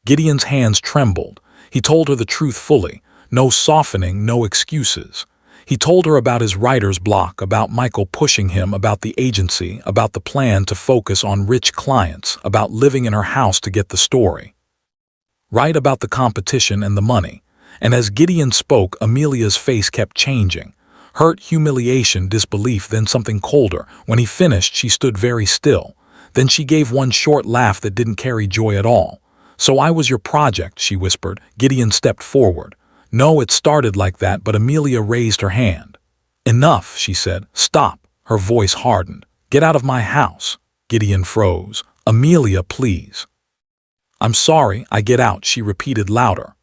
Gideon's hands trembled. He told her the truth fully. No softening, no excuses. He told her about his writer's block, about Michael pushing him, about the agency, about the plan to focus on rich clients, about living in her house to get the story. Right, about the competition and the money. And as Gideon spoke, Emilia's face kept changing. Hurt, humiliation, disbelief, then something colder. When he finished, she stood very still. Then she gave one short laugh that didn't carry joy at all. "So I was your project," she whispered. Gideon stepped forward. "No, it started like that," but Emilia raised her hand. "Enough," she said. "Stop." Her voice hardened. "Get out of my house." Gideon froze. "Emilia, please." "I'm sorry, I get out," she repeated louder.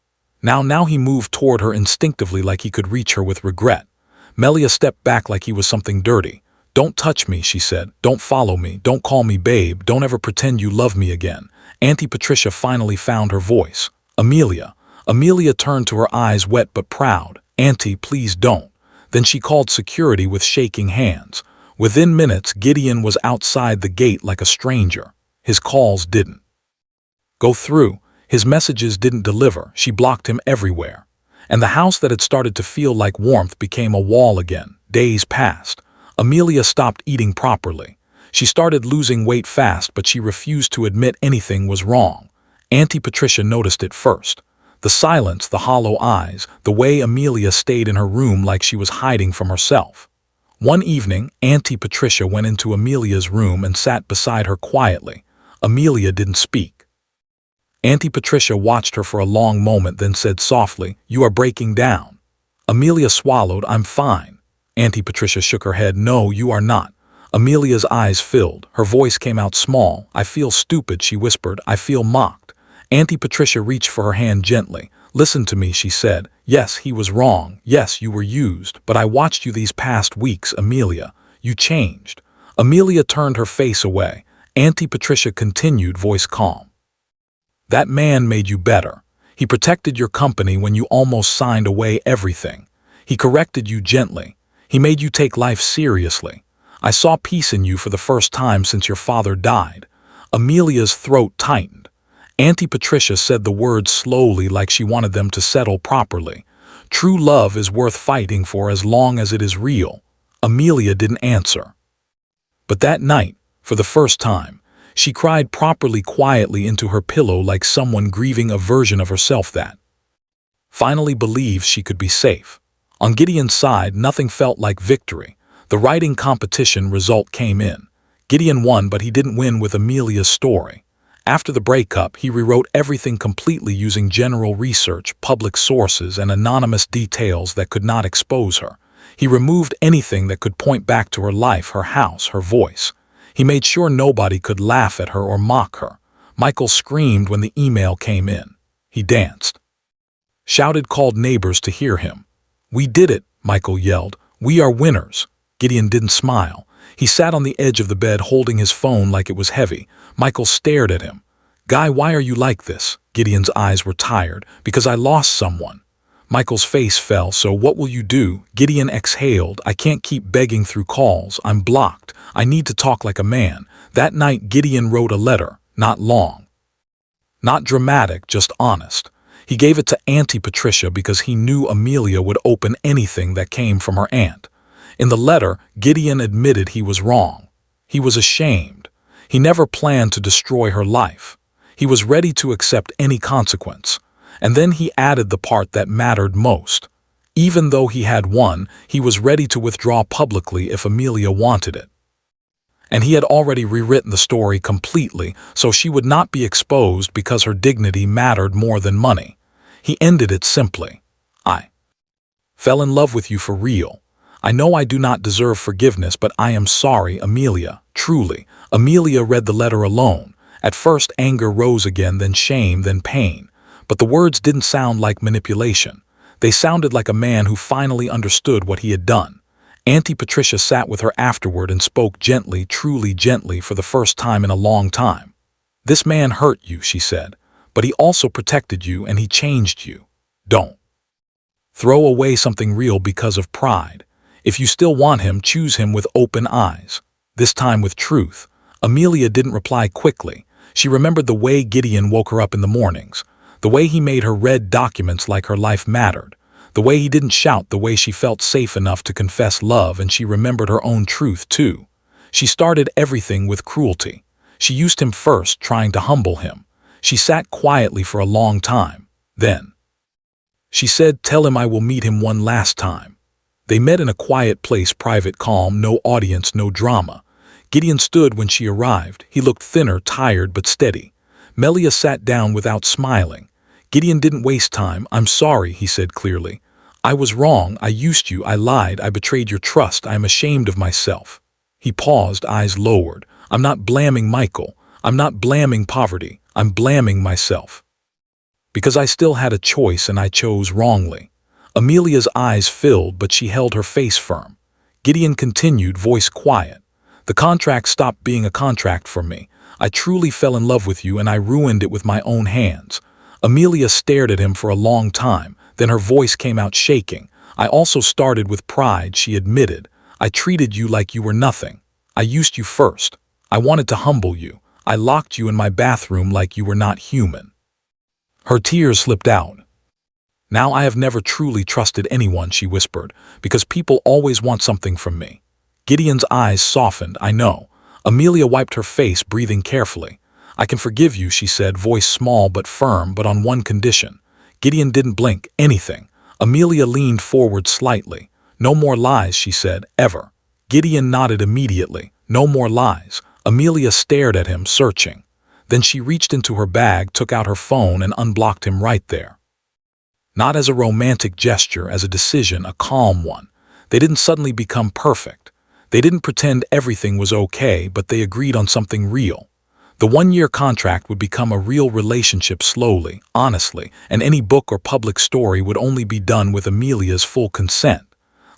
Now he moved toward her instinctively, like he could reach her with regret. Melia stepped back like he was something dirty. "Don't touch me," she said. "Don't follow me. Don't call me babe. Don't ever pretend you love me again." Auntie Patricia finally found her voice. "Emilia." Emilia turned to her eyes wet but proud. "Auntie, please don't." Then she called security with shaking hands. Within minutes, Gideon was outside the gate like a stranger. His calls didn't go through. His messages didn't deliver. She blocked him everywhere. And the house that had started to feel like warmth became a wall again. Days passed. Emilia stopped eating properly. She started losing weight fast, but she refused to admit anything was wrong. Auntie Patricia noticed it first. The silence, the hollow eyes, the way Emilia stayed in her room like she was hiding from herself. One evening, Auntie Patricia went into Emilia's room and sat beside her quietly. Emilia didn't speak. Auntie Patricia watched her for a long moment, then said softly, "You are breaking down." Emilia swallowed. "I'm fine." Auntie Patricia shook her head. "No, you are not." Emilia's eyes filled. Her voice came out small. "I feel stupid," she whispered. "I feel mocked." Auntie Patricia reached for her hand gently. "Listen to me," she said. "Yes, he was wrong. Yes, you were used. But I watched you these past weeks, Emilia. You changed." Emilia turned her face away. Auntie Patricia continued, voice calm. "That man made you better. He protected your company when you almost signed away everything. He corrected you gently. He made you take life seriously. I saw peace in you for the first time since your father died." Emilia's throat tightened. Auntie Patricia said the words slowly, like she wanted them to settle properly. "True love is worth fighting for as long as it is real." Emilia didn't answer. But that night, for the first time, she cried properly, quietly into her pillow, like someone grieving a version of herself that finally believed she could be safe. On Gideon's side, nothing felt like victory. The writing competition result came in. Gideon won, but he didn't win with Emilia's story. After the breakup, he rewrote everything completely using general research, public sources, and anonymous details that could not expose her. He removed anything that could point back to her life, her house, her voice. He made sure nobody could laugh at her or mock her. Michael screamed when the email came in. He danced, shouted, called neighbors to hear him. "We did it," Michael yelled. "We are winners." Gideon didn't smile. He sat on the edge of the bed holding his phone like it was heavy. Michael stared at him. "Guy, why are you like this?" Gideon's eyes were tired. "Because I lost someone." Michael's face fell. "So what will you do?" Gideon exhaled. "I can't keep begging through calls. I'm blocked. I need to talk like a man." That night, Gideon wrote a letter. Not long. Not dramatic, just honest. He gave it to Auntie Patricia because he knew Emilia would open anything that came from her aunt. In the letter, Gideon admitted he was wrong. He was ashamed. He never planned to destroy her life. He was ready to accept any consequence. And then he added the part that mattered most. Even though he had won, he was ready to withdraw publicly if Emilia wanted it. And he had already rewritten the story completely, so she would not be exposed because her dignity mattered more than money. He ended it simply. "I fell in love with you for real. I know I do not deserve forgiveness, but I am sorry, Emilia, truly." Emilia read the letter alone. At first anger rose again, then shame, then pain. But the words didn't sound like manipulation. They sounded like a man who finally understood what he had done. Auntie Patricia sat with her afterward and spoke gently, truly gently, for the first time in a long time. "This man hurt you," she said, "but he also protected you and he changed you. Don't throw away something real because of pride. If you still want him, choose him with open eyes." This time with truth. Emilia didn't reply quickly. She remembered the way Gideon woke her up in the mornings, the way he made her read documents like her life mattered, the way he didn't shout, the way she felt safe enough to confess love, and she remembered her own truth too. She started everything with cruelty. She used him first, trying to humble him. She sat quietly for a long time. Then she said, "Tell him I will meet him one last time." They met in a quiet place, private, calm, no audience, no drama. Gideon stood when she arrived. He looked thinner, tired, but steady. Emilia sat down without smiling. Gideon didn't waste time. "I'm sorry," he said clearly. "I was wrong. I used you. I lied. I betrayed your trust. I am ashamed of myself." He paused, eyes lowered. "I'm not blaming Michael. I'm not blaming poverty. I'm blaming myself. Because I still had a choice and I chose wrongly." Emilia's eyes filled, but she held her face firm. Gideon continued, voice quiet. "The contract stopped being a contract for me. I truly fell in love with you and I ruined it with my own hands." Emilia stared at him for a long time, then her voice came out shaking. "I also started with pride," she admitted. "I treated you like you were nothing. I used you first. I wanted to humble you. I locked you in my bathroom like you were not human." Her tears slipped out. "Now I have never truly trusted anyone," she whispered, "because people always want something from me." Gideon's eyes softened. "I know." Emilia wiped her face, breathing carefully. "I can forgive you," she said, voice small but firm, "but on one condition." Gideon didn't blink. "Anything?" Emilia leaned forward slightly. "No more lies," she said, "ever." Gideon nodded immediately. "No more lies." Emilia stared at him, searching. Then she reached into her bag, took out her phone, and unblocked him right there. Not as a romantic gesture, as a decision, a calm one. They didn't suddenly become perfect. They didn't pretend everything was okay, but they agreed on something real. The one-year contract would become a real relationship slowly, honestly, and any book or public story would only be done with Emilia's full consent.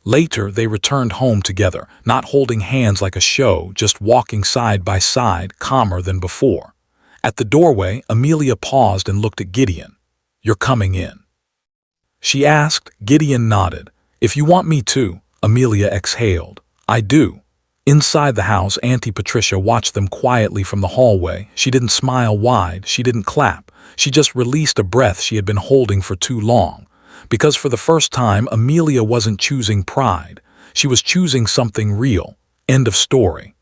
Later, they returned home together, not holding hands like a show, just walking side by side, calmer than before. At the doorway, Emilia paused and looked at Gideon. "You're coming in?" she asked. Gideon nodded. "If you want me to," Emilia exhaled. "I do." Inside the house, Auntie Patricia watched them quietly from the hallway. She didn't smile wide, she didn't clap. She just released a breath she had been holding for too long. Because for the first time, Emilia wasn't choosing pride. She was choosing something real. End of story.